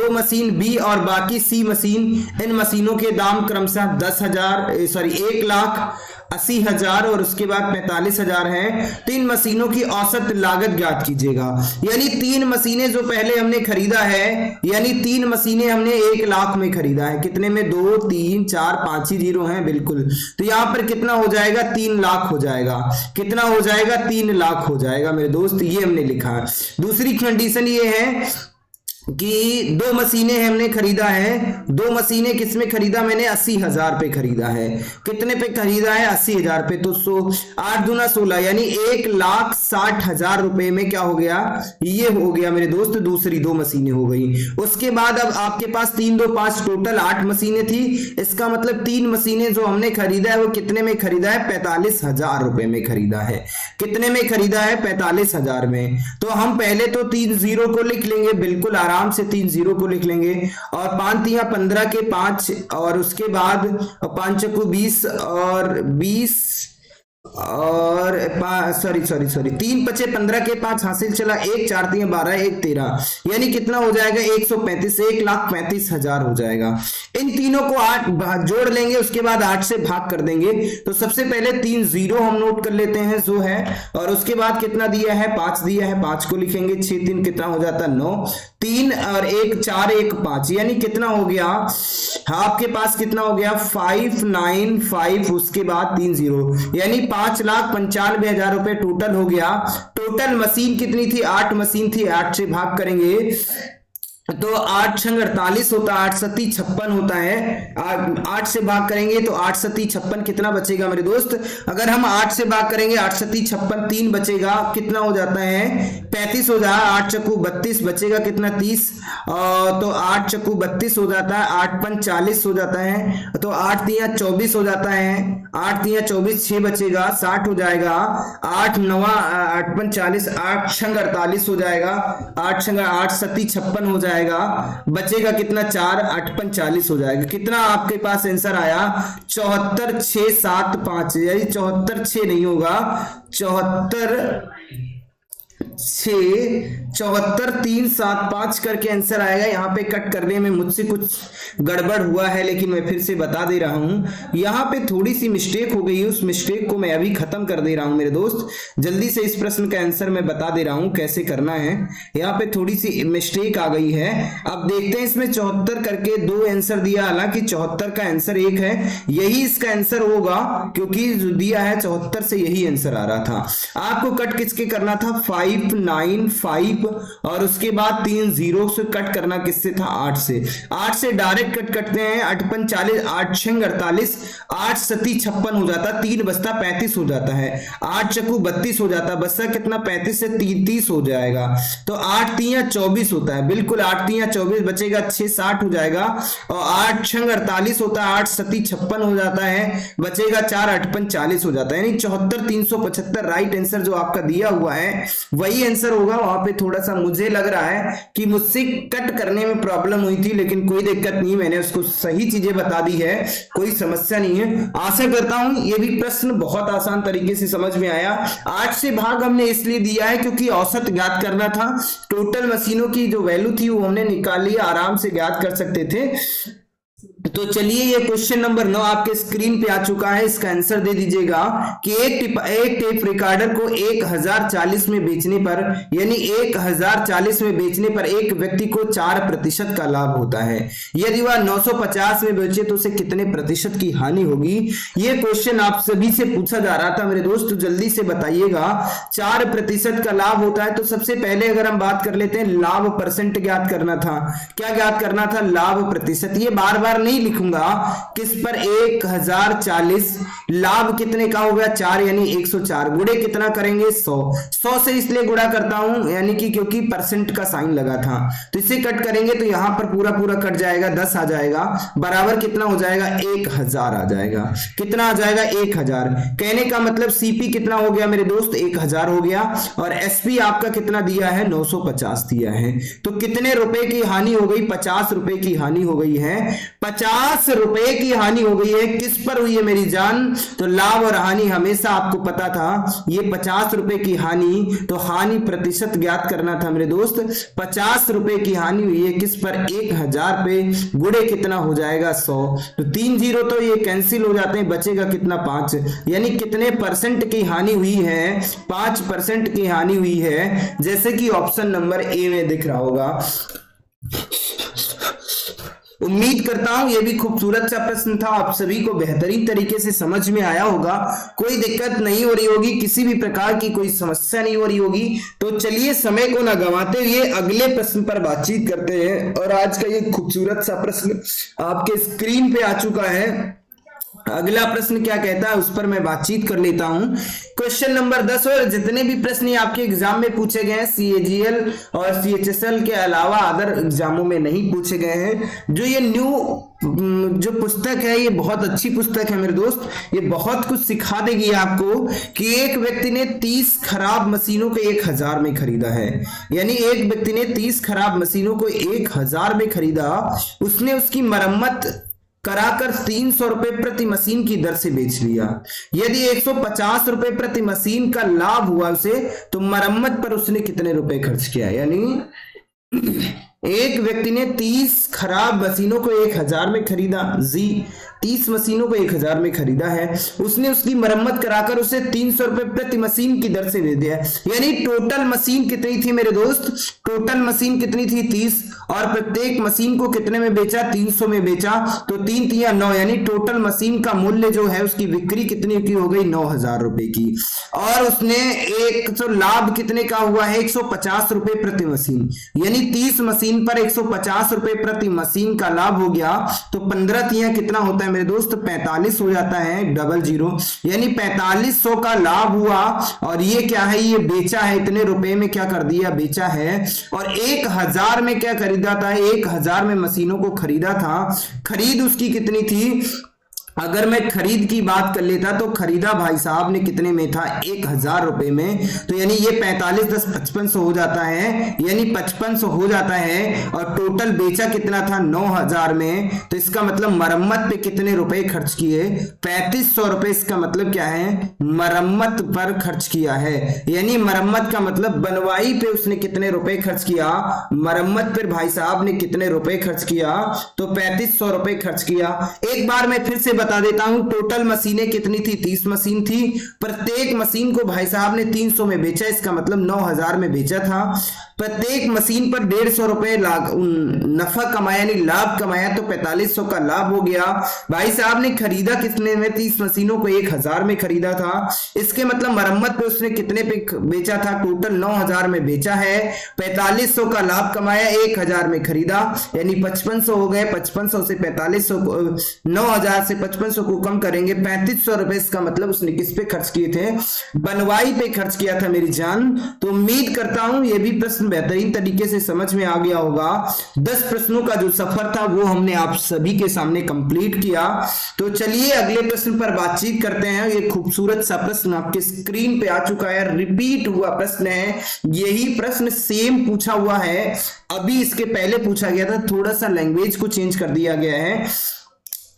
मशीन बी और बाकी सी मशीन। इन मशीनों के दाम क्रमशः 1,80,000 और उसके बाद 45,000 है। तो इन मशीनों की औसत लागत ज्ञात कीजिएगा। यानी 3 मशीनें जो पहले हमने खरीदा है, यानी 3 मशीनें हमने 1 लाख में खरीदा है। कितने में, 2 3 4 5 ही जीरो हैं, बिल्कुल। तो यहां पर कितना हो जाएगा, 3 लाख हो जाएगा। कितना हो जाएगा, 3 लाख हो जाएगा मेरे दोस्त, ये हमने लिखा है। दूसरी कंडीशन ये है कि 2 मशीनें हमने खरीदा है। 2 मशीनें किसमें खरीदा मैंने, 80,000 पे खरीदा है। कितने पे खरीदा है, 80,000 पे। तो 8 दूना 16 यानी 1,60,000 रुपए में क्या हो गया, ये हो गया मेरे दोस्त, दूसरी 2 मशीनें हो गई। उसके बाद अब आपके पास 3 2 5 टोटल 8 मशीनें थी। इसका मतलब 3 मशीनें जो हमने खरीदा है वो कितने में खरीदा है, 45,000 रुपए में खरीदा है। कितने में खरीदा है, 45,000 में। तो हम पहले तो 3 जीरो को लिख लेंगे, बिल्कुल आराम से 3 जीरो को लिख लेंगे। और 5 तिया 15 के 5 और उसके बाद 5 चक्कू 20 और 20 और सॉरी 3 पचे 15 के 5 हासिल चला, 1 4 तिया 12 1 13 यानी कितना हो जाएगा, 135 1,35,000 हो जाएगा। इन तीनों को 8 जोड़ लेंगे, उसके बाद 8 से भाग कर देंगे। तो सबसे पहले 3 जीरो हम नोट कर लेते हैं जो है, और उसके बाद कितना दिया है, 5 दिया है, 5 को लिखेंगे। 6 3 कितना हो जाता है, 9 3 और 1 4 1 5 यानी कितना हो गया, आपके पास कितना हो गया, 595 उसके बाद 3 जीरो यानी 5,95,000 रुपए टोटल हो गया। टोटल मशीन कितनी थी, 8 मशीन थी। 8 से भाग करेंगे तो 8 छंग 48 होता है, 8 सती 56 होता है। 8 से भाग करेंगे तो 8 सती 56 कितना बचेगा मेरे दोस्त, अगर हम 8 से भाग करेंगे 8 सती 56 3 बचेगा, कितना हो जाता है, 35 हो जाएगा। 8 चक्कू 32 बचेगा कितना, 30 तो 8 चक्कू 32 हो जाता है, 8 पंच 40 हो जाता है, तो 8 तिया 24 हो जाता है। 8 तिया 24 6 बचेगा, 60 हो जाएगा। 8 9 8 पंच 40 8 छंग 48 हो जाएगा, 8 छंग 8 सती 56 हो जाएगा। बचेगा कितना, 4 8 पंच 40 हो जाएगा। कितना आपके पास आंसर आया, 74,675 यानी 74 6 नहीं होगा, 74,375 करके आंसर आएगा। यहाँ पे कट करने में मुझसे कुछ गड़बड़ हुआ है, लेकिन मैं फिर से बता दे रहा हूं, यहाँ पे थोड़ी सी मिस्टेक हो गई है। उस मिस्टेक को मैं अभी खत्म कर दे रहा हूं मेरे दोस्त। जल्दी से इस प्रश्न का आंसर मैं बता दे रहा हूं कैसे करना है। यहाँ पे थोड़ी सी मिस्टेक आ गई है। अब देखते हैं, इसमें 74 करके 2 आंसर दिया, हालांकि 74 का आंसर 1 है, यही इसका आंसर होगा, क्योंकि जो दिया है 74 से यही आंसर आ रहा था। आपको कट किसके करना था, 595 और उसके बाद 3 जीरो से कट करना किससे था, 8 से। 8 से डायरेक्ट कट करते हैं, 8 पंच 40 8 छंग 48 8 सती 56 हो जाता, 3 बचता 35 हो जाता है। 8 चक्कू 32 हो जाता, बचता कितना, 35 से 30 हो जाएगा। तो 8 तिया 24 होता है, बिल्कुल 8 तिया 24 बचेगा, 6 60 हो जाएगा। और 8 छंग 48 होता है, 8 सती 56 हो जाता है, बचेगा 4 8 पंच 40 हो जाता है, यानी 74,375 राइट आंसर जो आपका दिया हुआ है वही आंसर होगा। वहां पे थोड़ा सा मुझे लग रहा है कि मुझसे कट करने में प्रॉब्लम हुई थी, लेकिन कोई दिक्कत नहीं, मैंने उसको सही चीजें बता दी है, कोई समस्या नहीं है। आशा करता हूं ये भी प्रश्न बहुत आसान तरीके से समझ में आया। 8 से भाग हमने इसलिए दिया है क्योंकि औसत ज्ञात करना था। टोटल मशीनों की जो वैल्यू थी वो हमने निकाल लिया, आराम से ज्ञात कर सकते थे। तो चलिए, ये क्वेश्चन नंबर 9 आपके स्क्रीन पे आ चुका है। इसका आंसर दे दीजिएगा कि एक टेप रिकॉर्डर को 1040 में बेचने पर, यानी 1040 में बेचने पर एक व्यक्ति को 4% का लाभ होता है। यदि वह 950 में बेचे तो उसे कितने प्रतिशत की हानि होगी। ये क्वेश्चन आप सभी से पूछा जा रहा था मेरे दोस्त, जल्दी से बताइएगा। 4% का लाभ होता है, तो सबसे पहले अगर हम बात कर लेते हैं, लाभ परसेंट ज्ञात करना था। क्या ज्ञात करना था, लाभ प्रतिशत। ये बार बार नहीं लिखूंगा, किस पर, 1040 लाभ कितने का हो गया, 4 यानी 104 गुणे कितना करेंगे, 100 से इसलिए गुणा करता हूं, यानी कि क्योंकि परसेंट का साइन लगा था। तो इसे कट करेंगे तो यहां पर पूरा पूरा कट जाएगा, 10 आ जाएगा, बराबर कितना हो जाएगा, 1000 आ जाएगा। कितना आ जाएगा, 1000। कहने का मतलब सीपी कितना हो गया मेरे दोस्त, 1000 हो गया, और एसपी आपका कितना दिया है, 950 दिया है। तो कितने रुपए की हानि हो गई, 50 रुपए की हानि हो गई है। 50 50 रुपए की हानि हो गई है। किस पर हुई है मेरी जान? तो लाभ और हानि हमेशा आपको पता था, ये 50 रुपए की हानि, तो हानि प्रतिशत ज्ञात करना था मेरे दोस्त। 50 रुपए की हानि हुई है किस पर? 1000 पे, गुणे कितना हो जाएगा? 100। तो 3 जीरो तो ये कैंसिल हो जाते हैं, बचेगा कितना? 5। यानी कितने परसेंट की हानि हुई है? 5% की हानि हुई है, जैसे कि ऑप्शन नंबर ए में दिख रहा होगा। उम्मीद करता हूं ये भी खूबसूरत सा प्रश्न था, आप सभी को बेहतरीन तरीके से समझ में आया होगा, कोई दिक्कत नहीं हो रही होगी, किसी भी प्रकार की कोई समस्या नहीं हो रही होगी। तो चलिए समय को ना गंवाते हुए अगले प्रश्न पर बातचीत करते हैं। और आज का ये खूबसूरत सा प्रश्न आपके स्क्रीन पे आ चुका है। अगला प्रश्न क्या कहता है उस पर मैं बातचीत कर लेता हूं। Question number 10। और जितने भी प्रश्न आपके एग्जाम में पूछे गए हैं, CAGL और CHSL के अलावा अदर एग्जामों में नहीं पूछे गए हैं। जो ये न्यू जो पुस्तक है, ये बहुत अच्छी पुस्तक है मेरे दोस्त। ये बहुत कुछ सिखा देगी आपको कि एक व्यक्ति ने 30 खराब मशीनों को 1000 में खरीदा है। यानी एक व्यक्ति ने 30 खराब मशीनों को 1000 में खरीदा, उसने उसकी मरम्मत कराकर 300 रुपए प्रति मशीन की दर से बेच लिया। यदि 150 रुपए प्रति मशीन का लाभ हुआ उसे, तो मरम्मत पर उसने कितने रुपए खर्च किया? यानी एक व्यक्ति ने 30 खराब मशीनों को 1000 में खरीदा, 30 मशीनों को 1000 में खरीदा है, उसने उसकी मरम्मत कराकर उसे 300 रुपए प्रति मशीन की दर से दे दिया। यानी टोटल मशीन कितनी थी मेरे दोस्त? टोटल मशीन कितनी थी? 30, और प्रत्येक मशीन को कितने में बेचा? 300 में बेचा। तो 3 3 9, यानी टोटल मशीन का मूल्य जो है उसकी बिक्री कितनी की हो गई? 9000 रुपए की। और उसने एक तो लाभ कितने का हुआ है? 150 रुपए प्रति मशीन। यानी 30 मशीन पर 150 रुपए प्रति मशीन का लाभ हो गया। तो 15 तिया कितना होता है मेरे दोस्त? 45 हो जाता है, 00। यानी 4500 का लाभ हुआ। और ये क्या है? ये बेचा है, इतने रुपए में क्या कर दिया? बेचा है। और 1000 में क्या खरीदा था? 1000 में मशीनों को खरीदा था। खरीद उसकी कितनी थी? अगर मैं खरीद की बात कर लेता तो खरीदा भाई साहब ने कितने में था? 1000 रुपए में। तो यानी ये 45 10 5500 हो जाता है, यानी 5500 हो जाता है। और टोटल बेचा कितना था? 9000 में। तो इसका मतलब मरम्मत पे कितने रुपए खर्च किए? 3500 रुपए। इसका मतलब क्या है? मरम्मत पर खर्च किया है। यानी मरम्मत का मतलब बनवाई पे उसने कितने रुपए खर्च किया? मरम्मत पर भाई साहब ने कितने रुपए खर्च किया? तो 3500 रुपए खर्च किया। एक बार मैं फिर से बता देता हूं, टोटल मशीनें कितनी थी? 30 मशीन थी। प्रत्येक मशीन को भाई साहब ने 300 में बेचा, इसका मतलब 9000 में बेचा था। प्रत्येक मशीन पर 150 रुपए नफा कमाया, यानी लाभ कमाया। तो 4500 का लाभ हो गया। भाई साहब ने खरीदा कितने में? 30 मशीनों को 1000 में खरीदा था। इसके मतलब मरम्मत पे उसने कितने पे बेचा था? टोटल 9000 में बेचा है। 4500 का लाभ कमाया, 1000 में खरीदा, यानी 5500 हो गए। 5500 से 4500 को 9000 से 5500 को कम करेंगे, 3500 रुपए। इसका मतलब उसने किस पे खर्च किए थे? बनवाई पे खर्च किया था मेरी जान। तो उम्मीद करता हूं ये भी प्रश्न बेहतरीन तरीके से समझ में आ गया होगा। 10 प्रश्नों का जो सफर था वो हमने आप सभी के सामने कंप्लीट किया। तो चलिए अगले प्रश्न पर बातचीत करते हैं। ये खूबसूरत सा प्रश्न आपके स्क्रीन पे आ चुका है, रिपीट हुआ प्रश्न है। यही प्रश्न सेम पूछा हुआ है, अभी इसके पहले पूछा गया था, थोड़ा सा लैंग्वेज को चेंज कर दिया गया है।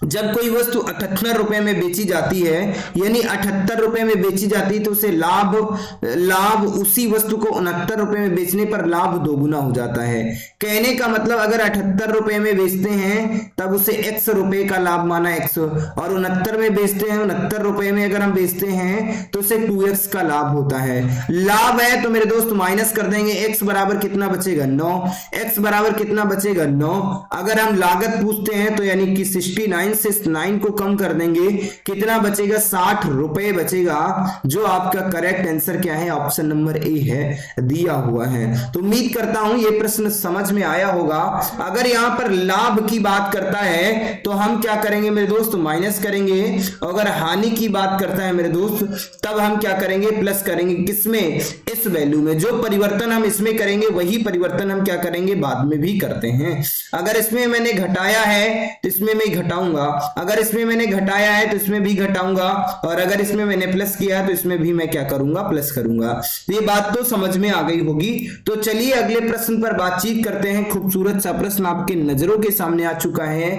जब कोई वस्तु 78 रुपए में बेची जाती है, यानी 78 रुपए में बेची जाती है, तो उसे लाभ उसी वस्तु को 69 रुपए में बेचने पर लाभ दोगुना हो जाता है। कहने का मतलब अगर 78 रुपए में बेचते हैं तब उसे x रुपए का लाभ माना, 100, और 69 में बेचते हैं, 69 रुपए में अगर हम बेचते हैं तो उसे 2x का लाभ होता है। लाभ है तो मेरे दोस्त माइनस कर देंगे, x बराबर कितना बचेगा? 9। x बराबर कितना बचेगा? 9। अगर हम लागत पूछते हैं तो यानी कि 69 से 9 को कम कर देंगे, कितना बचेगा? 60 रुपए बचेगा, जो आपका करेक्ट आंसर क्या है? ऑप्शन नंबर ए है, दिया हुआ है। तो उम्मीद करता हूं ये प्रश्न समझ में आया होगा। अगर यहां पर लाभ की बात करता है तो हम क्या करेंगे मेरे दोस्त? माइनस करेंगे। अगर हानि की बात करता है मेरे दोस्त तब हम क्या करेंगे? प्लस करेंगे। किसमें? इस वैल्यू में। जो परिवर्तन हम इसमें करेंगे वही परिवर्तन हम क्या करेंगे? बाद में भी करते हैं। अगर इसमें मैंने घटाया है तो इसमें मैं घटाऊंगा घटाऊंगा, अगर इसमें मैंने घटाया है तो इसमें भी घटाऊंगा, और अगर इसमें मैंने प्लस किया है तो इसमें भी मैं क्या करूंगा, प्लस करूंगा। तो ये बात तो समझ में आ गई होगी। तो चलिए अगले प्रश्न पर बातचीत करते हैं। खूबसूरत सा प्रश्न आपके नजरों के सामने आ चुका है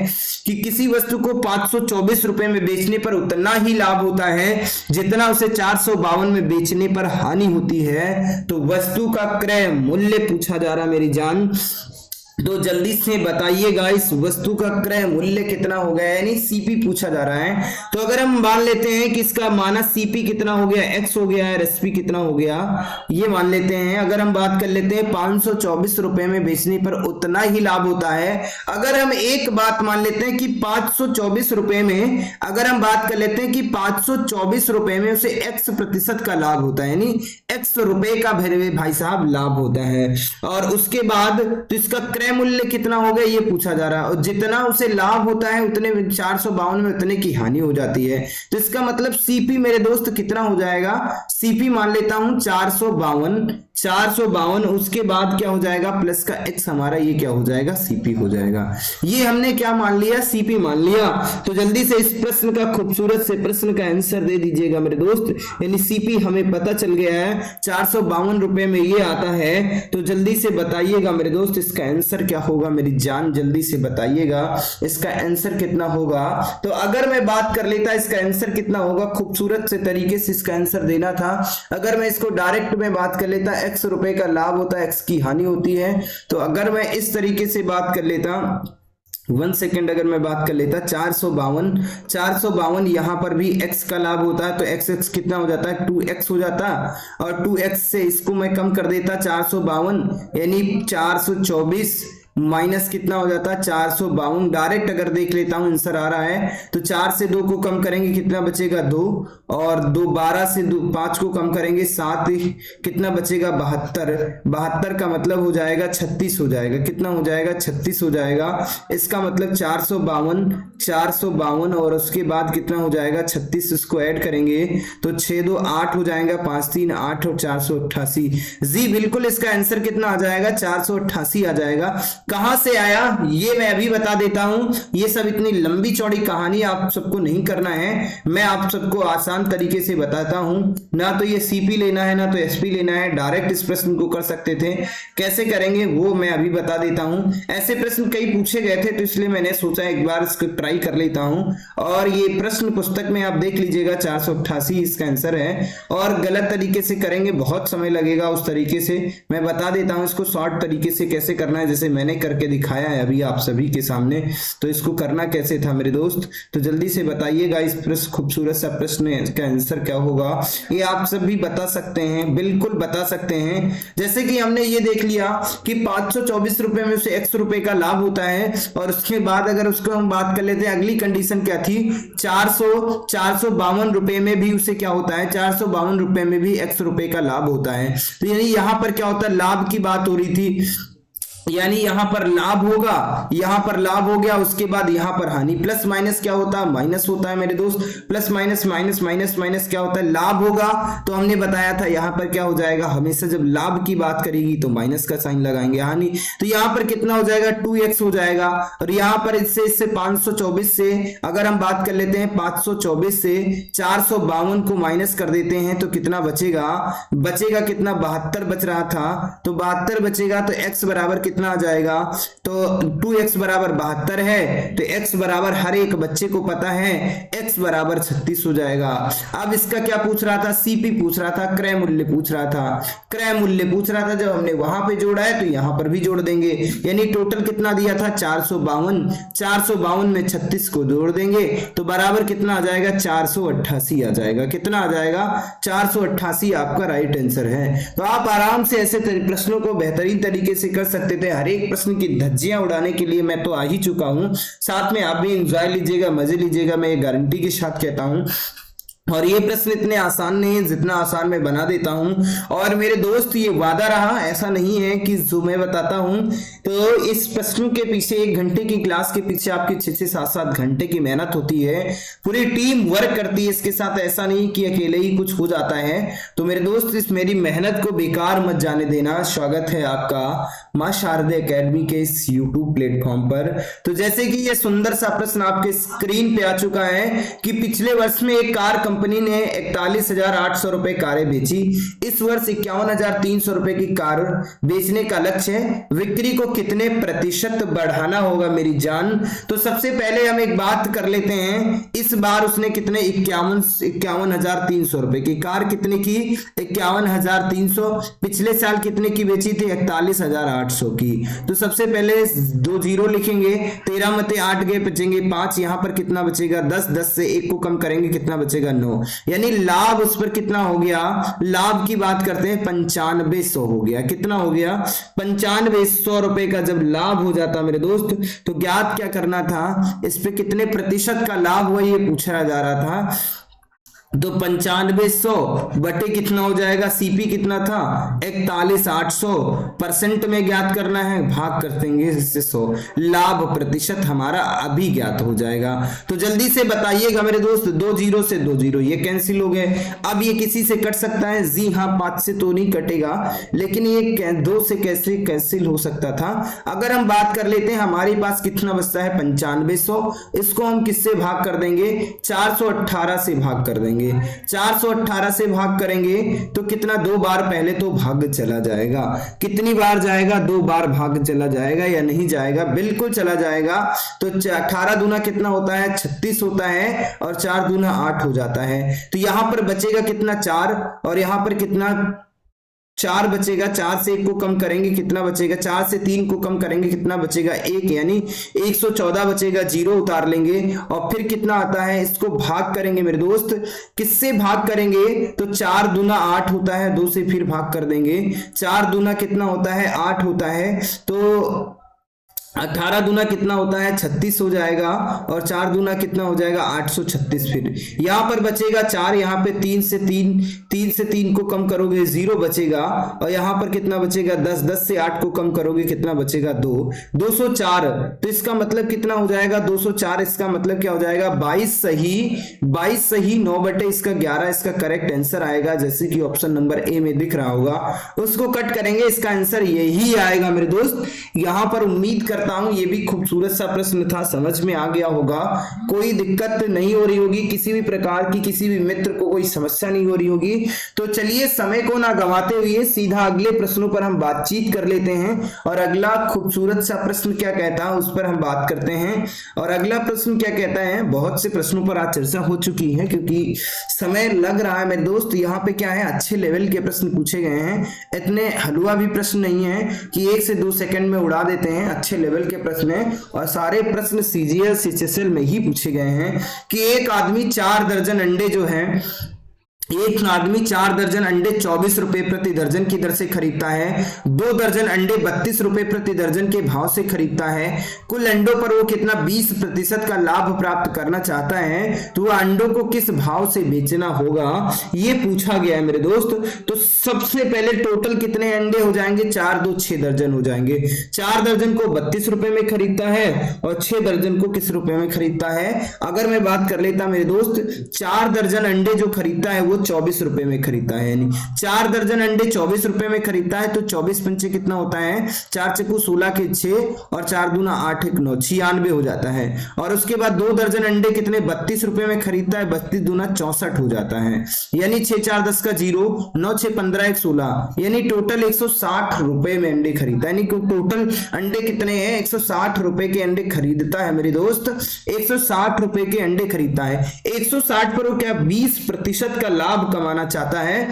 कि किसी वस्तु को 524 रुपए में बेचने पर उतना ही लाभ होता है जितना उसे 452 में बेचने पर हानि होती है, तो वस्तु का क्रय मूल्य पूछा जा रहा है मेरी जान। तो जल्दी से बताइएगा इस वस्तु का क्रय मूल्य कितना हो गया, यानी सीपी पूछा जा रहा है। तो अगर हम मान लेते हैं कि इसका माना सीपी कितना हो गया, एक्स हो गया, और एसपी कितना हो गया, ये मान लेते हैं। अगर हम बात कर लेते हैं 524 रुपए में बेचने पर उतना ही लाभ होता है। अगर हम एक बात मान लेते हैं कि 524 रुपए में, अगर हम बात कर लेते हैं कि 524 रुपए में उसे x प्रतिशत का लाभ होता है, यानी x रुपए का भाई साहब लाभ होता है। और उसके बाद तो इसका क्रय मूल्य कितना हो गया ये पूछा जा रहा है, और जितना उसे लाभ होता है उतने 452 में उतने की हानि हो जाती है। तो इसका मतलब सीपी मेरे दोस्त कितना हो जाएगा, सीपी मान लेता हूं 452, उसके बाद क्या हो जाएगा प्लस का x, हमारा ये क्या हो जाएगा, सीपी हो जाएगा। ये हमने क्या मान लिया, सीपी मान लिया। तो जल्दी से इस प्रश्न का, खूबसूरत से प्रश्न का आंसर दे दीजिएगा मेरे दोस्त। यानी सीपी हमें पता चल गया है 452 रुपए में ये आता है। तो जल्दी से बताइएगा मेरे दोस्त इसका आंसर क्या होगा मेरी जान, जल्दी से बताइएगा इसका आंसर कितना होगा। तो अगर मैं बात कर लेता इसका आंसर कितना होगा, खूबसूरत से तरीके से इसका आंसर देना था। अगर मैं इसको डायरेक्ट में बात कर लेता, x रुपए का लाभ होता है, x की हानि होती है। तो अगर मैं इस तरीके से बात कर लेता, 1 सेकेंड, अगर मैं बात कर लेता 452 यहां पर भी x का लाभ होता है, तो x कितना हो जाता है, 2x हो जाता, और 2x से इसको मैं कम कर देता 452, यानी 424 माइनस कितना हो जाता है 452। डायरेक्ट अगर देख लेता हूं आंसर आ रहा है, तो 4 से 2 को कम करेंगे कितना बचेगा, 2, और 12 से 5 को कम करेंगे 7, कितना बचेगा 72 का मतलब हो जाएगा 36 हो जाएगा, कितना हो जाएगा 36 हो जाएगा। इसका मतलब 452 और उसके बाद कितना हो जाएगा 36, इसको ऐड करेंगे तो 6 2 8 हो जाएगा, 5 3 8 और 488। जी बिल्कुल, इसका आंसर कितना आ जाएगा, 488 आ जाएगा। कहां से आया ये मैं अभी बता देता हूं। ये सब इतनी लंबी चौड़ी कहानी आप सबको नहीं करना है, मैं आप सबको आसान तरीके से बताता हूं। ना तो ये सीपी लेना है, ना तो एसपी लेना है, डायरेक्ट इस प्रश्न को कर सकते थे। कैसे करेंगे वो मैं अभी बता देता हूं। ऐसे प्रश्न कई पूछे गए थे, तो इसलिए मैंने सोचा एक बार इसको ट्राई कर लेता हूं। और ये प्रश्न पुस्तक में आप देख लीजिएगा, 488 इसका आंसर है। और गलत तरीके से करेंगे बहुत समय लगेगा, उस तरीके से मैं बता देता हूं इसको शॉर्ट तरीके से कैसे करना है, जैसे मैंने करके दिखाया है अभी आप सभी के सामने। तो इसको करना कैसे था मेरे दोस्त, तो जल्दी से बताइएगा इस प्रश्न, खूबसूरत सा प्रश्न का आंसर क्या होगा ये आप सभी बता सकते हैं, बिल्कुल बता सकते हैं। जैसे कि हमने ये देख लिया कि 524 रुपए में से x रुपए का लाभ होता है, और उसके बाद अगर उसको हम बात कर लेते हैं, अगली कंडीशन क्या थी, 452 रुपए में भी उसे क्या होता है, 452 रुपए में भी x रुपए का लाभ होता है। तो यानी यहां पर क्या होता है, लाभ की बात हो रही थी, यानी यहां पर लाभ होगा, यहां पर लाभ हो गया, उसके बाद यहां पर हानि। प्लस माइनस क्या होता है, माइनस होता है मेरे दोस्त। Plus minus minus minus minus क्या होता है, लाभ होगा। तो हमने बताया था यहां पर क्या हो जाएगा, हमेशा जब लाभ की बात करेगी तो माइनस का साइन लगाएंगे, हानि। तो यहां पर कितना हो जाएगा, 2x हो जाएगा। और यहां पर इससे 524 से अगर हम बात कर लेते हैं, 524 से 452 को माइनस कर देते हैं तो कितना बचेगा, बचेगा कितना, 72 बच रहा था, तो 72 बचेगा। तो x बराबर कितना आ जाएगा, तो 2x बराबर 72 है, तो x बराबर हर एक बच्चे को पता है x बराबर 36 हो जाएगा। अब इसका क्या पूछ रहा था, सीपी पूछ रहा था, क्रय मूल्य पूछ रहा था, क्रय मूल्य पूछ रहा था। जब हमने वहां पे जोड़ा है तो यहां पर भी जोड़ देंगे, यानी टोटल कितना दिया था 452 में 36 को जोड़ देंगे तो बराबर कितना आ जाएगा, 488 आ जाएगा। कितना आ जाएगा, 488 आपका राइट आंसर है। तो आप आराम से ऐसे प्रश्नों को बेहतरीन तरीके से कर सकते थे। हर एक प्रश्न की धज्जियां उड़ाने के लिए मैं तो आ ही चुका हूं, साथ में आप भी एंजॉय लीजिएगा, मजे लीजिएगा, मैं ये गारंटी के साथ कहता हूं। और ये प्रश्न इतने आसान नहीं है जितना आसान मैं बना देता हूं। और मेरे दोस्त ये वादा रहा, ऐसा नहीं है कि जो मैं बताता हूं तो इस प्रश्न के पीछे 1 घंटे की क्लास के पीछे आपकी 6 से 7 घंटे की मेहनत होती है, पूरी टीम वर्क करती है इसके साथ। ऐसा नहीं कि अकेले ही कुछ हो जाता है। तो मेरे दोस्त इस मेरी मेहनत को बेकार मत जाने देना। स्वागत है आपका मां शारदे एकेडमी के इस यूट्यूब प्लेटफॉर्म पर। तो जैसे कि ये सुंदर सा प्रश्न आपके स्क्रीन पे आ चुका है कि पिछले वर्ष में एक कार कंपनी ने 41,800 रुपए कारें बेची। इस वर्ष 51,300 रुपए की कार बेचने का लक्ष्य है। बिक्री को कितने प्रतिशत बढ़ाना होगा मेरी जान? तो सबसे पहले हम एक बात कर लेते हैं, इस बार उसने कितने 51,300 रुपए की कार कितने की 51,300, पिछले साल कितने की बेची थी 41,800 की। तो सबसे पहले 2 जीरो लिखेंगे, 13 में 8 गए, बचेंगे 5, यहां पर कितना बचेगा 10, 10 से 1 को कम करेंगे कितना बचेगा 9, यानी लाभ उस पर कितना हो गया, लाभ की बात करते हैं 9500 हो गया। कितना हो गया 9500 रुपए का जब लाभ हो जाता मेरे दोस्त, तो ज्ञात क्या करना था, इस पे कितने प्रतिशत का लाभ हुआ ये पूछा जा रहा था। तो 9500 बटे कितना हो जाएगा, सीपी कितना था 41,800, परसेंट में ज्ञात करना है, भाग कर देंगे इससे 100, लाभ प्रतिशत हमारा अभी ज्ञात हो जाएगा। तो जल्दी से बताइएगा मेरे दोस्त, 2 जीरो से 2 जीरो ये कैंसिल हो गए। अब ये किसी से कट सकता है, जी हाँ 5 से तो नहीं कटेगा, लेकिन ये 2 से कैसे कैंसिल हो सकता था। अगर हम बात कर लेते हैं हमारे पास कितना बचता है 9500, इसको हम किससे भाग कर देंगे 418 से भाग कर देंगे। 418 से भाग करेंगे तो कितना, 2 बार पहले तो भाग चला जाएगा। कितनी बार जाएगा, 2 बार भाग चला जाएगा या नहीं जाएगा, बिल्कुल चला जाएगा। तो 18 दूना कितना होता है 36 होता है, और 4 दूना 8 हो जाता है। तो यहां पर बचेगा कितना 4, और यहां पर कितना 4 बचेगा, 4 से 1 को कम करेंगे कितना बचेगा, 4 से 3 को कम करेंगे कितना बचेगा 1, यानी 114 बचेगा, 0 उतार लेंगे। और फिर कितना आता है, इसको भाग करेंगे मेरे दोस्त, किससे भाग करेंगे, तो 4 दूना 8 होता है, 2 से फिर भाग कर देंगे। 4 दूना कितना होता है 8 होता है, तो 18 दूना कितना होता है 36 हो जाएगा, और 4 दूना कितना हो जाएगा 836। फिर यहां पर बचेगा 4, यहां पे 3 से 3 को कम करोगे 0 बचेगा, और यहां पर कितना बचेगा 10, 10 से 8 को कम करोगे कितना बचेगा 2, 204। तो इसका मतलब कितना हो जाएगा 204, इसका मतलब क्या हो जाएगा 22 सही 9 बटे इसका 11 इसका करेक्ट आंसर आएगा। जैसे कि ऑप्शन नंबर ए में दिख रहा होगा, उसको कट करेंगे, इसका आंसर यही आएगा मेरे दोस्त। यहां पर उम्मीद करता हूं ये भी खूबसूरत सा प्रश्न था, समझ में आ गया होगा, कोई दिक्कत नहीं हो रही होगी, किसी भी प्रकार की किसी भी मित्र को कोई समस्या नहीं हो रही होगी। तो चलिए समय को ना गंवाते हुए सीधा अगले प्रश्नों पर हम बातचीत कर लेते हैं, और अगला खूबसूरत सा प्रश्न क्या कहता है उस पर हम बात करते हैं। और अगला प्रश्न क्या कहता है, बहुत से प्रश्नों पर आज चर्चा हो चुकी है क्योंकि समय लग रहा है मेरे दोस्त। यहाँ पे क्या है, अच्छे लेवल के प्रश्न पूछे गए हैं, इतने हलवा भी प्रश्न नहीं है कि 1 से 2 सेकंड में उड़ा देते हैं, अच्छे लेवल के प्रश्न है। और सारे प्रश्न सीजीएल सीएचएसएल में ही पूछे गए हैं कि एक आदमी 4 दर्जन अंडे जो हैं, एक आदमी 4 दर्जन अंडे 24 रुपए प्रति दर्जन की दर से खरीदता है, 2 दर्जन अंडे 32 रुपए प्रति दर्जन के भाव से खरीदता है। कुल अंडों पर वो कितना 20% का लाभ प्राप्त करना चाहता है, तो वह अंडों को किस भाव से बेचना होगा, ये पूछा गया है मेरे दोस्त। तो सबसे पहले टोटल कितने अंडे हो जाएंगे, 4 2 6 दर्जन हो जाएंगे। 4 दर्जन को 32 रुपए में खरीदता है, और 6 दर्जन को किस रुपए में खरीदता है। अगर मैं बात कर लेता मेरे दोस्त, 4 दर्जन अंडे जो खरीदता है वो 24 रुपए में खरीदता है, यानी 4 दर्जन अंडे 24 रुपए में खरीदता है। तो 24 पंचे कितना होता है, 4 चक्कू 16 के 6, और 4 दूना 8 1 9 96 हो जाता है। और उसके बाद 2 दर्जन अंडे कितने 32 रुपए में खरीदता है, 32 दूना 64 हो जाता है, यानी 6 4 10 का 0, 9 6 15 1 16, यानी टोटल 160 रुपए में अंडे खरीदता है। यानी टोटल अंडे कितने हैं, 160 रुपए के अंडे खरीदता है मेरे दोस्त, 160 रुपए के अंडे खरीदता है। 160 पर वो क्या 20% का लाभ कमाना चाहता है।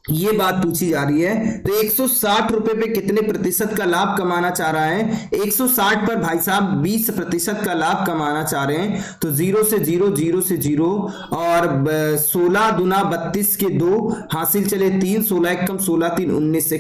ये बात पूछी जा रही है। तो 160 रुपए पे कितने प्रतिशत का लाभ कमाना चाह रहा है? 160 पर भाई साहब 20% का लाभ कमाना चाह रहे हैं। तो 0 से 0, 0 से 0 और 16 दूना 32 के 2 हासिल चले 3, 16 एक कम 16 3 19,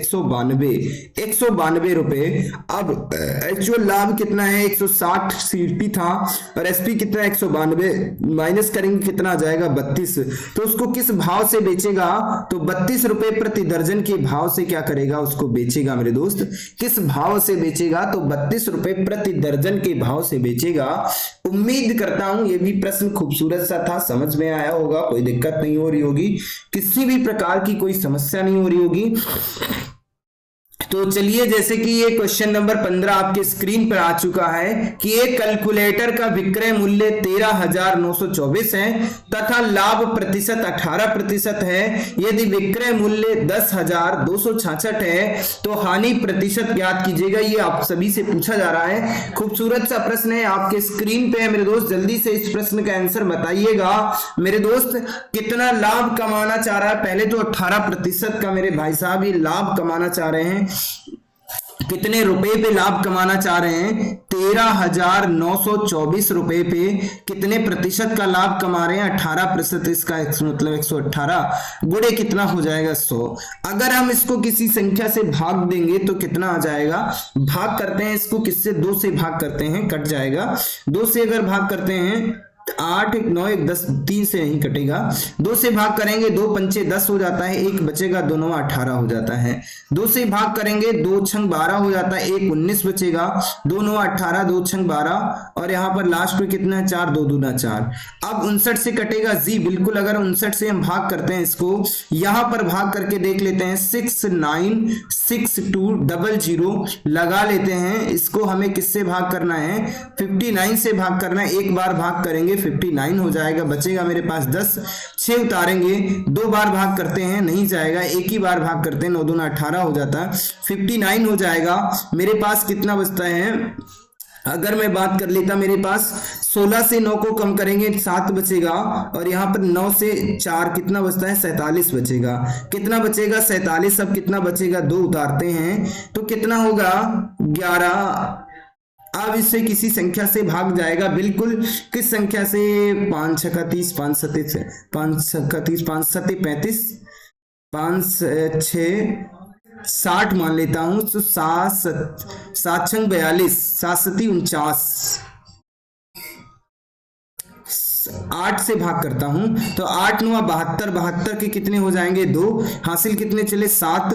192 रुपए। अब एक्चुअल लाभ कितना है? 160 सीपी था और एसपी कितना? 192 माइनस करेंगे कितना आ जाएगा? 32। तो उसको किस भाव से बेचेगा? तो 32 रुपए प्रति दर्जन के भाव से क्या करेगा? उसको बेचेगा मेरे दोस्त। किस भाव से बेचेगा? तो 32 रुपए प्रति दर्जन के भाव से बेचेगा। उम्मीद करता हूं ये भी प्रश्न खूबसूरत सा था, समझ में आया होगा, कोई दिक्कत नहीं हो रही होगी, किसी भी प्रकार की कोई समस्या नहीं हो रही होगी। तो चलिए, जैसे कि ये क्वेश्चन नंबर 15 आपके स्क्रीन पर आ चुका है कि एक कैलकुलेटर का विक्रय मूल्य 13,924 है तथा लाभ प्रतिशत 18% है। यदि विक्रय मूल्य 10,266 है तो हानि प्रतिशत ज्ञात कीजिएगा। ये आप सभी से पूछा जा रहा है। खूबसूरत सा प्रश्न है, आपके स्क्रीन पे है मेरे दोस्त। जल्दी से इस प्रश्न का आंसर बताइएगा मेरे दोस्त। कितना लाभ कमाना चाह रहा है? पहले तो 18% का मेरे भाई साहब ये लाभ कमाना चाह रहे हैं। कितने रुपए पे लाभ कमाना चाह रहे हैं? 13,924 रुपए पे कितने प्रतिशत का लाभ कमा रहे हैं? 18%। इसका मतलब 118 गुणे कितना हो जाएगा? 100। अगर हम इसको किसी संख्या से भाग देंगे तो कितना आ जाएगा? भाग करते हैं इसको किससे? 2 से भाग करते हैं, कट जाएगा। 2 से अगर भाग करते हैं 8 1 9 1 10, 3 से नहीं कटेगा। 2 से भाग करेंगे 2 पंचे 10 हो जाता है, 1 बचेगा, 2 9 18 हो जाता है। 2 से भाग करेंगे 2 छंग 12 हो जाता है, 1 19 बचेगा, 2 9 18, 2 छंग 12 और यहाँ पर लास्ट में कितना है? 4 2 दूना 4। अब 59 से कटेगा जी बिल्कुल। अगर 59 से हम भाग करते हैं इसको, यहाँ पर भाग करके देख लेते हैं 696200 लगा लेते हैं। इसको हमें किससे भाग करना है? 59 से भाग करना है। एक बार भाग करेंगे 59 हो जाएगा, बचेगा मेरे पास 10। 6 उतारेंगे, 2 बार भाग करते हैं, नहीं जाएगा, एक ही बार भाग करते हैं, 9 दूना 18 हो जाता है, 59 हो जाएगा। मेरे पास कितना बचता है? अगर मैं बात कर लेता, मेरे पास 16 से 9 को कम करेंगे 7 बचेगा और यहाँ पर 9 से 4 कितना बचता है? 47 बचेगा। कितना बचेगा? 47। अब कितना बचेगा? 2 उतारते हैं तो कितना होगा? 11। अब इससे किसी संख्या से भाग जाएगा बिल्कुल। किस संख्या से? 5 6 30, 5 7 5 6 30, 5 7 35, 5 6 60 मान लेता हूं। तो 7 7 6 42, 7 7 49, 8 से भाग करता हूं तो 8 9 72, 72 के कितने हो जाएंगे? 2 हासिल कितने चले? 7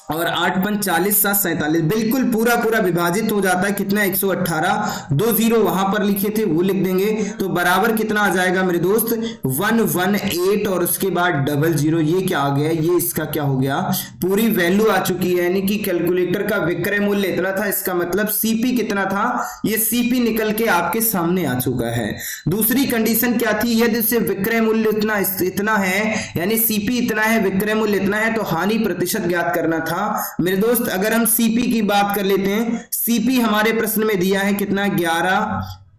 और 8 5 40, 7 47, बिल्कुल पूरा पूरा विभाजित हो जाता है। कितना? 118। 2 0 वहां पर लिखे थे वो लिख देंगे तो बराबर कितना आ जाएगा मेरे दोस्त? 118 और उसके बाद 00। ये क्या आ गया? ये इसका क्या हो गया? पूरी वैल्यू आ चुकी है, यानी कि कैलकुलेटर का विक्रय मूल्य इतना था। इसका मतलब सीपी कितना था? ये सीपी निकल के आपके सामने आ चुका है। दूसरी कंडीशन क्या थी? यदि इससे विक्रय मूल्य इतना है, यानी सीपी इतना है, विक्रय मूल्य इतना है, तो हानि प्रतिशत ज्ञात करना था मेरे दोस्त। अगर हम सीपी की बात कर लेते हैं, सीपी हमारे प्रश्न में दिया है कितना?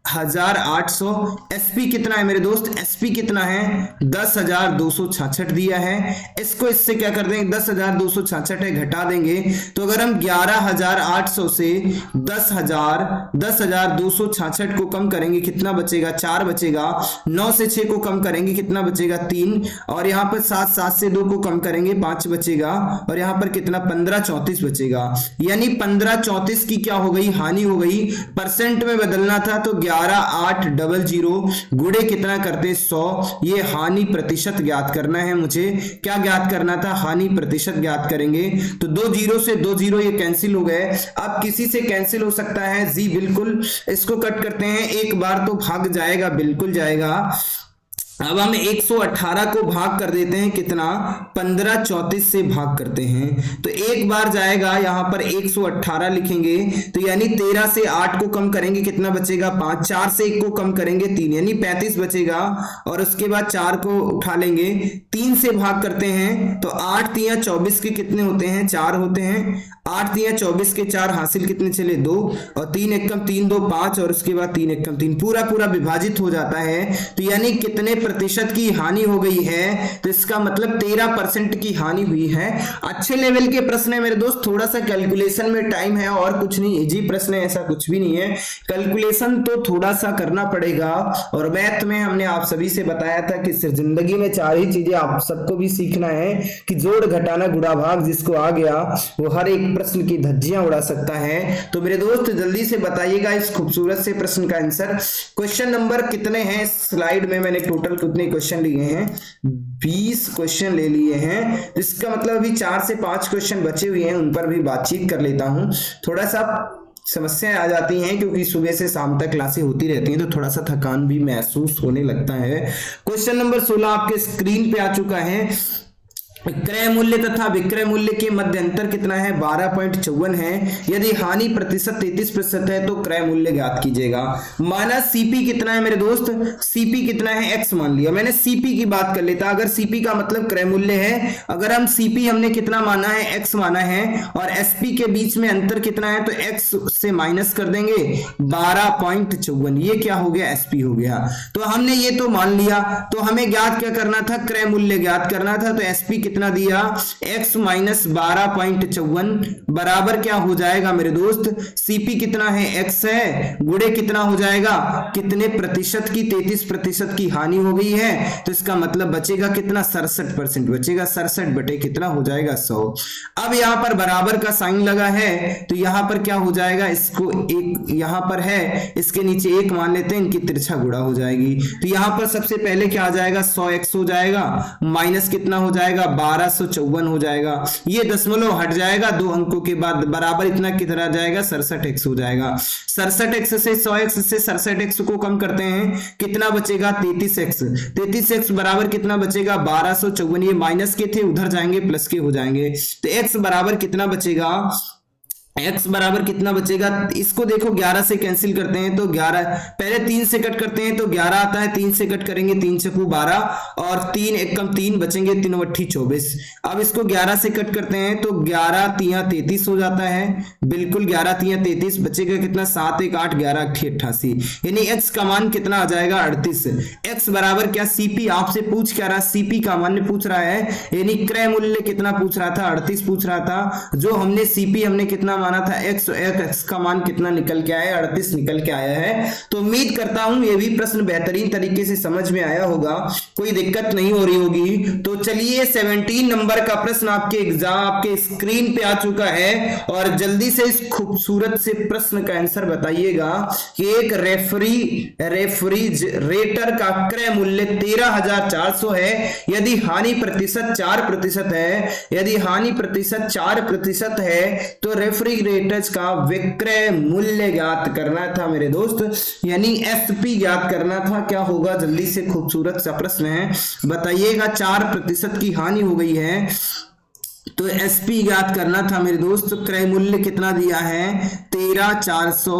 11,800। एसपी कितना है मेरे दोस्त? एसपी कितना है? 10,266 दिया है। इसको इससे क्या कर देंगे? 10,266 है, घटा देंगे तो अगर हम 11,800 से 10,266 को कम करेंगे कितना बचेगा? 4 बचेगा। 9 से 6 को कम करेंगे कितना बचेगा? 3 और यहाँ पर 7 से 2 को कम करेंगे 5 बचेगा और यहाँ पर कितना? 1534 बचेगा। यानी 1534 की क्या हो गई? हानि हो गई। परसेंट में बदलना था तो 11,800 गुणे कितना करते? 100। ये हानि प्रतिशत ज्ञात करना है मुझे। क्या ज्ञात करना था? हानि प्रतिशत ज्ञात करेंगे तो 2 0 से 2 0 ये कैंसिल हो गए। अब किसी से कैंसिल हो सकता है जी बिल्कुल। इसको कट करते हैं, एक बार तो भाग जाएगा, बिल्कुल जाएगा। अब हम 118 को भाग कर देते हैं कितना? 1534 से भाग करते हैं तो एक बार जाएगा, यहां पर 118 लिखेंगे तो यानी 13 से 8 को कम करेंगे कितना बचेगा? 5। 4 से 1 को कम करेंगे 3, यानी 35 बचेगा और उसके बाद 4 को उठा लेंगे। 3 से भाग करते हैं तो 8 3 24 के कितने होते हैं? 4 होते हैं। 8 दिया 24 के 4 हासिल कितने चले 2 और 3 एकम 3 2 5 और उसके बाद 3 एकम 3 पूरा पूरा विभाजित हो जाता है। तो यानी कितने प्रतिशत की हानि हो गई है, तो इसका मतलब 13% की हानि हुई है। अच्छे लेवल के प्रश्न है मेरे दोस्त, थोड़ा सा कैलकुलेशन में टाइम है और कुछ नहीं, इजी प्रश्न है, ऐसा कुछ भी नहीं है। कैलकुलेशन तो थोड़ा सा करना पड़ेगा। और मैथ में हमने आप सभी से बताया था कि सिर्फ जिंदगी में 4 ही चीजें आप सबको भी सीखना है कि जोड़ घटाना गुणा भाग, जिसको आ गया वो हर एक प्रश्न की धज्जियां उड़ा सकता है। तो मेरे दोस्त जल्दी से बताइएगा इस खूबसूरत से प्रश्न का आंसर। क्वेश्चन नंबर कितने हैं स्लाइड में, मैंने टोटल कितने क्वेश्चन लिए हैं, 20 क्वेश्चन ले लिए हैं। इसका मतलब अभी 4 से 5 क्वेश्चन बचे हुए हैं, उन पर भी बातचीत कर लेता हूं। थोड़ा सा समस्याएं आ जाती हैं क्योंकि सुबह से शाम तक क्लासें होती रहती हैं, तो थोड़ा सा थकान भी महसूस होने लगता है। क्वेश्चन नंबर 16 आपके स्क्रीन पे आ चुका है। क्रय मूल्य तथा विक्रय मूल्य के मध्य अंतर कितना है, 12.54 है। यदि हानि प्रतिशत 33% है तो क्रय मूल्य ज्ञात कीजिएगा। माना सीपी कितना है मेरे दोस्त, सीपी कितना है, एक्स मान लिया। मैंने सीपी की बात कर लेता, अगर सीपी का मतलब क्रय मूल्य है, अगर हम सीपी हमने कितना माना है, एक्स माना है, और एसपी के बीच में अंतर कितना है तो एक्स से माइनस कर देंगे 12.54, ये क्या हो गया, एसपी हो गया। तो हमने ये तो मान लिया, तो हमें ज्ञात क्या करना था, क्रय मूल्य ज्ञात करना था। तो एसपी कितना दिया, x माइनस 12.54 बराबर क्या हो जाएगा मेरे दोस्त, सीपी कितना है, x है, गुणे कितना हो जाएगा, कितने प्रतिशत की, 33% की हानि हो गई है। तो इसका मतलब बचेगा कितना, 67% बचेगा, 67 बटे कितना हो जाएगा 100। अब यहां पर बराबर का साइन लगा है तो यहां पर क्या हो जाएगा, इसको एक यहां पर है, इसके नीचे 1 मान लेते हैं, इनकी तिरछा गुणा हो जाएगी। तो यहां पर सबसे पहले क्या आ जाएगा, 100x हो जाएगा, माइनस कितना हो जाएगा, 1254 हो जाएगा। ये दशमलव हट जाएगा 2 अंकों के बाद, बराबर इतना कितना जाएगा, 67x हो जाएगा। 67x से 100x से 67x को कम करते हैं, कितना बचेगा, 33x। 33x बराबर कितना बचेगा, 1254। ये माइनस के थे, उधर जाएंगे प्लस के हो जाएंगे। तो x बराबर कितना बचेगा, x बराबर कितना बचेगा, इसको देखो 11 से कैंसिल करते हैं तो 11, पहले 3 से कट करते हैं तो 11 आता है, 3 से कट करेंगे 3 चकू 12 और 3 एकम 3 बचेंगे, 3 अट्ठी 24। अब इसको 11 से कट करते हैं तो 11 तिया 33 हो जाता है, बिल्कुल 11 तिया 33 बचेगा कितना, 7 1 8 11 अट्ठी 88, यानी x का मान कितना आ जाएगा, 38। x बराबर क्या, सीपी आपसे पूछ क्या रहा, सीपी का मान पूछ रहा है, यानी क्रय मूल्य कितना पूछ रहा था, 38 पूछ रहा था। जो हमने सीपी हमने कितना माना था, x का मान कितना निकल के आया, 38 निकल के आया है। तो उम्मीद करता हूं ये भी प्रश्न बेहतरीन तरीके से समझ में आया होगा, कोई दिक्कत नहीं हो रही होगी। तो चलिए 17 नंबर का प्रश्न आपके एग्जाम आपके स्क्रीन पे आ चुका है और जल्दी से इस खूबसूरत से प्रश्न का आंसर बताइएगा कि एक रेफ्रिजरेटर का क्रय मूल्य 13,400 है। यदि हानि प्रतिशत 4% है, यदि हानि प्रतिशत 4% है तो रेफ्रिजरेटर का विक्रय मूल्य ज्ञात करना था मेरे दोस्त, यानी एसपी ज्ञात करना था। क्या होगा, जल्दी से खूबसूरत सा प्रश्न है, बताइएगा। 4% की हानि हो गई है तो एसपी ज्ञात करना था मेरे दोस्त। क्रय मूल्य कितना दिया है, 13,400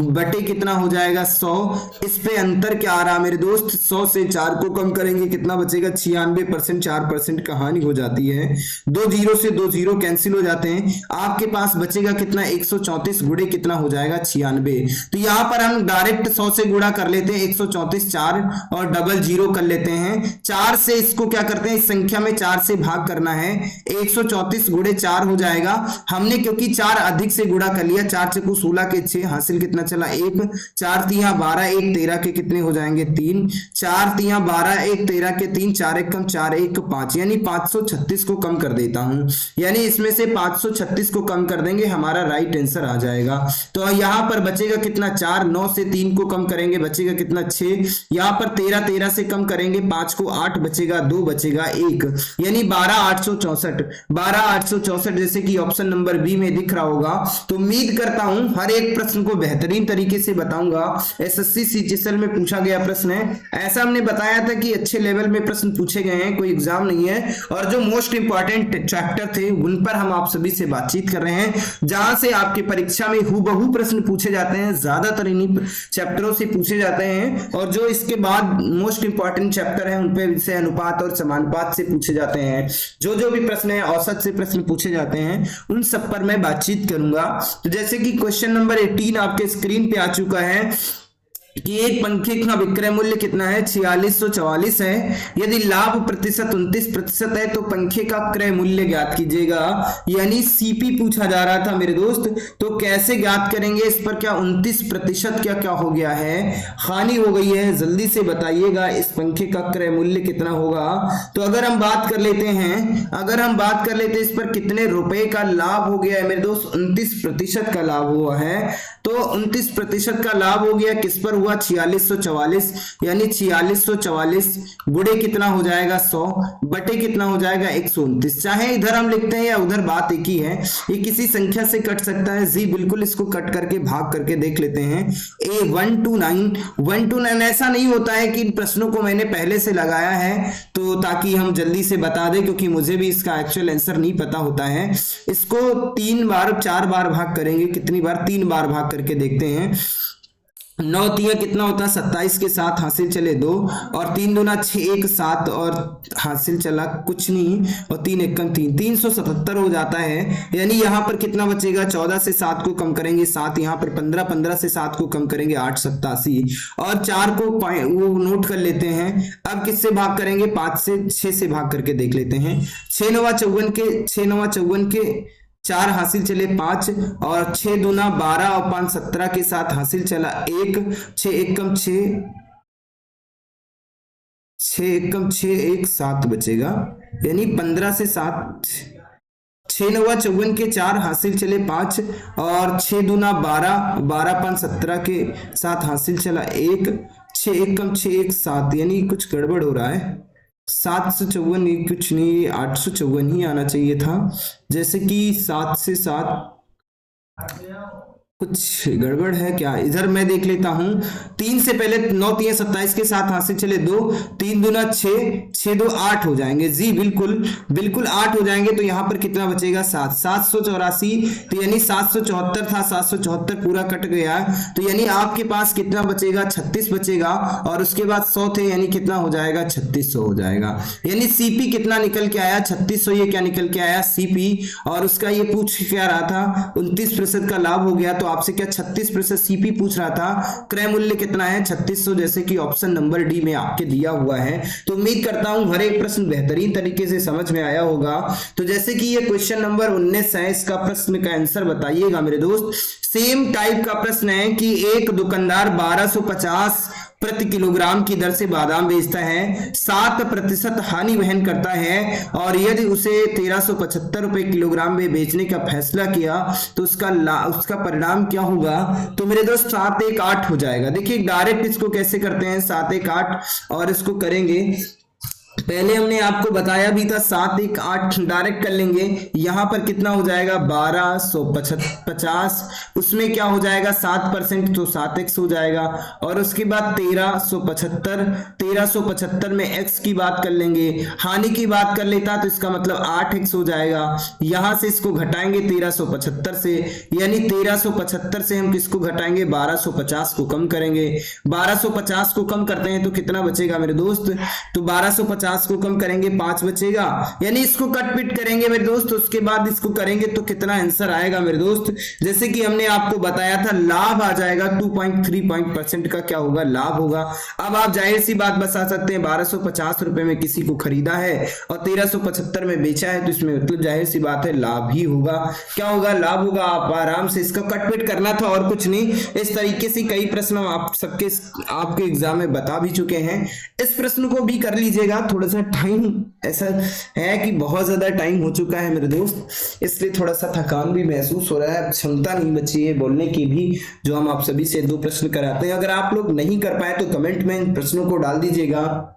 बटे कितना हो जाएगा, 100। इस पे अंतर क्या आ रहा मेरे दोस्त, 100 से 4 को कम करेंगे कितना बचेगा, 96%। 4% का हानि हो जाती है, 2 जीरो से 2 जीरो कैंसिल हो जाते हैं, आपके पास बचेगा कितना, 134 गुणे कितना हो जाएगा, 96। तो यहां पर हम डायरेक्ट 100 से गुणा कर लेते हैं, 134 4 और डबल जीरो कर लेते हैं। 4 से इसको क्या करते हैं, इस संख्या में 4 से भाग करना है, 134 गुणे 4 हो जाएगा। हमने क्योंकि 4 अधिक से गुणा कर लिया, 4 चकू 16 के 6 हासिल कितना चला 1, 4 तिया 12 1 13 के कितने हो जाएंगे 3, 4 तिया 12 1 13 के 3, 4 1 कम 4 1 5, यानी 536 को कम कर देता हूं, यानी इसमें से 536 को कम कर देंगे, हमारा राइट आंसर आ जाएगा। तो यहां पर बचेगा कितना, 4, 9 से 3 को कम करेंगे बचेगा कितना 6, यहां पर 13 13 से कम करेंगे 5 को 8 बचेगा 2 बचेगा 1, यानी 12,864 जैसे कि ऑप्शन नंबर बी में दिख रहा होगा। तो उम्मीद करता हूं हर एक प्रश्न को बेहतरीन तरीके से बताऊंगा। एसएससी सीजीएल में पूछा गया प्रश्न है, ऐसा हमने बताया था कि अच्छे लेवल में प्रश्न पूछे गए हैं, कोई एग्जाम नहीं है। और जो मोस्ट इंपॉर्टेंट चैप्टर थे उन पर हम आप सभी से बातचीत कर रहे हैं, जहां से आपकी परीक्षा में हूबहू प्रश्न पूछे जाते हैं, ज्यादातर इन्हीं चैप्टरों से पूछे जाते हैं। और जो इसके बाद मोस्ट इंपॉर्टेंट चैप्टर है उन पे से अनुपात और समानुपात से पूछे जाते हैं। जो जो भी प्रश्न है औसत से प्रश्न पूछे जाते हैं, उन सब पर मैं बातचीत करूंगा। तो जैसे कि क्वेश्चन नंबर 18 आपके स्क्रीन पे आ चुका है कि एक पंखे का विक्रय मूल्य कितना है, 4644 है। यदि लाभ प्रतिशत 29% है तो पंखे का क्रय मूल्य ज्ञात कीजिएगा, यानी सीपी पूछा जा रहा था मेरे दोस्त। तो कैसे ज्ञात करेंगे इस पर, क्या 29% क्या क्या हो गया है, हानि हो गई है, जल्दी से बताइएगा इस पंखे का क्रय मूल्य कितना होगा। तो अगर हम बात कर लेते हैं इस पर कितने रुपए का लाभ हो गया है मेरे दोस्त, 29% का लाभ हुआ है। तो 29% का लाभ हो गया, किस पर हुआ, 4644, यानी 4644 गुणे कितना हो जाएगा 100 बटे कितना हो जाएगा 129। चाहे इधर हम लिखते हैं या उधर, बात एक ही है, ये किसी संख्या से कट सकता है। जी बिल्कुल, इसको कट करके भाग करके देख लेते हैं। ए 129 ऐसा नहीं होता है कि इन प्रश्नों को मैंने पहले से लगाया है तो ताकि हम जल्दी से बता दें, क्योंकि मुझे भी इसका एक्चुअल आंसर नहीं पता होता है। इसको 4 बार भाग करेंगे, कितनी बार, 3 बार भाग करके देखते हैं। 9 तिया कितना होता है, 27 के साथ हासिल चले 2 और 3 दूना 6, 1 7 और हासिल चला कुछ नहीं, और 3 एकम 3, 377 हो जाता है। यानी यहाँ पर कितना बचेगा, 14 से 7 को कम करेंगे 7, यहाँ पर 15, 15 से 7 को कम करेंगे 8 87, और 4 को वो नोट कर लेते हैं। अब किससे भाग करेंगे, 5 से 6 से भाग करके देख लेते हैं। 6 9 54 के 4 हासिल चले 5 और 6 दूना 12 और 5 17 के साथ हासिल चला 1, 6 एकम 6, 6 एकम 6, 1 7 बचेगा, यानी 15 से 7, 6 9 54 के 4 हासिल चले 5 और 6 दूना 12, 12 5 17 के साथ हासिल चला 1, 6 एकम 6, 1 7, यानी कुछ गड़बड़ हो रहा है। 754 कुछ नहीं, 854 ही आना चाहिए था। जैसे कि 7 से 7 कुछ गड़बड़ है क्या, इधर मैं देख लेता हूं। 3 से पहले 9 3 27 के साथ हाथ से चले 2, 3 दूना 6, 6 2 8 हो जाएंगे। जी बिल्कुल 8 हो जाएंगे। तो यहाँ पर कितना बचेगा 7, 784, तो यानी 774 था, 774 पूरा कट गया, तो यानी आपके पास कितना बचेगा 36 बचेगा, और उसके बाद 100 थे, यानी कितना हो जाएगा 3600 हो जाएगा। यानी सीपी कितना निकल के आया 3600, ये क्या निकल के आया सीपी, और उसका ये पूछ क्या रहा था 29% का लाभ हो गया, तो आपसे क्या 36% सीपी पूछ रहा था। क्रय मूल्य कितना है 3600, जैसे कि ऑप्शन नंबर डी में आपके दिया हुआ है। तो उम्मीद करता हूं हर एक प्रश्न बेहतरीन तरीके से समझ में आया होगा। तो जैसे कि ये क्वेश्चन नंबर 19 है, इसका प्रश्न का आंसर बताइएगा मेरे दोस्त। सेम टाइप का प्रश्न है कि एक दुकानदार 1250 प्रति किलोग्राम की दर से बादाम बेचता है, 7% हानि वहन करता है, और यदि उसे 1375 रुपए किलोग्राम में बेचने का फैसला किया तो उसका परिणाम क्या होगा। तो मेरे दोस्त 7 1 8 हो जाएगा। देखिए डायरेक्ट इसको कैसे करते हैं, 7 1 8, और इसको करेंगे, पहले हमने आपको बताया भी था 7 1 8 डायरेक्ट कर लेंगे। यहां पर कितना हो जाएगा 1250, उसमें क्या हो जाएगा 7%, तो 7x हो जाएगा, और उसके बाद 1375 में x की बात कर लेंगे, हानि की बात कर लेता तो इसका मतलब 8x हो जाएगा। यहां से इसको घटाएंगे 1375 से, यानी 1375 से हम किसको घटाएंगे 1250 को कम करेंगे। 1250 को कम करते हैं तो कितना बचेगा मेरे दोस्त, तो 1250 को कम करेंगे 5 बचेगा, यानी इसको कट पिट करेंगे मेरे दोस्त। उसके बाद इसको करेंगे तो कितना आंसर आएगा मेरे दोस्त, जैसे कि हमने आपको बताया था लाभ आ जाएगा 2.3% का क्या होगा लाभ होगा। अब आप जाहिर सी बात बता सकते हैं 1250 रुपए में किसी को खरीदा है और 1375 में बेचा है, तो इसमें मतलब जाहिर सी बात है लाभ ही होगा। क्या होगा लाभ होगा। आप आराम से इसका कट पिट करना था और कुछ नहीं। इस तरीके से कई प्रश्न आप सबके आपके एग्जाम में बता भी चुके हैं। इस प्रश्न को भी कर लीजिएगा। थोड़ा सा टाइम ऐसा है कि बहुत ज्यादा टाइम हो चुका है मेरे दोस्त, इसलिए थोड़ा सा थकान भी महसूस हो रहा है, क्षमता नहीं बची है बोलने की भी, जो हम आप सभी से 2 प्रश्न कराते हैं। अगर आप लोग नहीं कर पाए तो कमेंट में इन प्रश्नों को डाल दीजिएगा।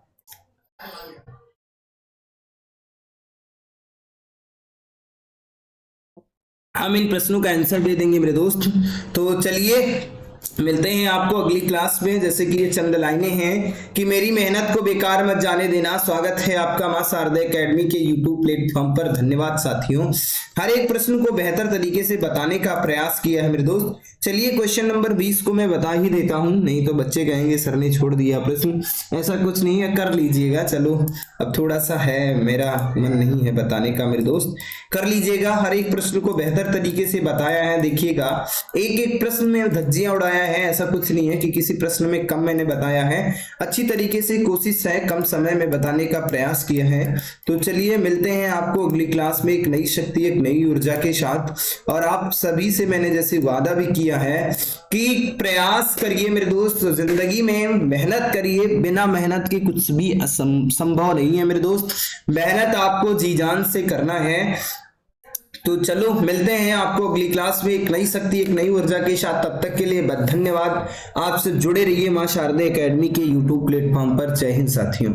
हम इन प्रश्नों का आंसर दे देंगे मेरे दोस्त। तो चलिए मिलते हैं आपको अगली क्लास में। जैसे कि ये चंद लाइनें हैं कि मेरी मेहनत को बेकार मत जाने देना। स्वागत है आपका मां शारदा एकेडमी के यूट्यूब प्लेटफॉर्म पर। धन्यवाद साथियों। हर एक प्रश्न को बेहतर तरीके से बताने का प्रयास किया है मेरे दोस्त। चलिए क्वेश्चन नंबर 20 को मैं बता ही देता हूं, नहीं तो बच्चे कहेंगे सर ने छोड़ दिया प्रश्न। ऐसा कुछ नहीं है, कर लीजिएगा। चलो अब थोड़ा सा है, मेरा मन नहीं है बताने का मेरे दोस्त, कर लीजिएगा। हर एक प्रश्न को बेहतर तरीके से बताया है। देखिएगा एक एक प्रश्न में धज्जियां उड़ाया है, ऐसा कुछ नहीं है कि किसी प्रश्न में कम मैंने बताया है। अच्छी तरीके से कोशिश है कम समय में बताने का प्रयास किया है। तो चलिए मिलते हैं आपको अगली क्लास में एक नई शक्ति, एक नई ऊर्जा के साथ। और आप सभी से मैंने जैसे वादा भी किया है कि प्रयास करिए मेरे दोस्त, जिंदगी में मेहनत करिए। बिना मेहनत के कुछ भी संभव नहीं है मेरे दोस्त। मेहनत आपको जी जान से करना है। तो चलो मिलते हैं आपको अगली क्लास में एक नई शक्ति, एक नई ऊर्जा के साथ। तब तक के लिए धन्यवाद। आपसे जुड़े रहिए मां शारदा एकेडमी के यूट्यूब प्लेटफॉर्म पर। जय हिंद साथियों।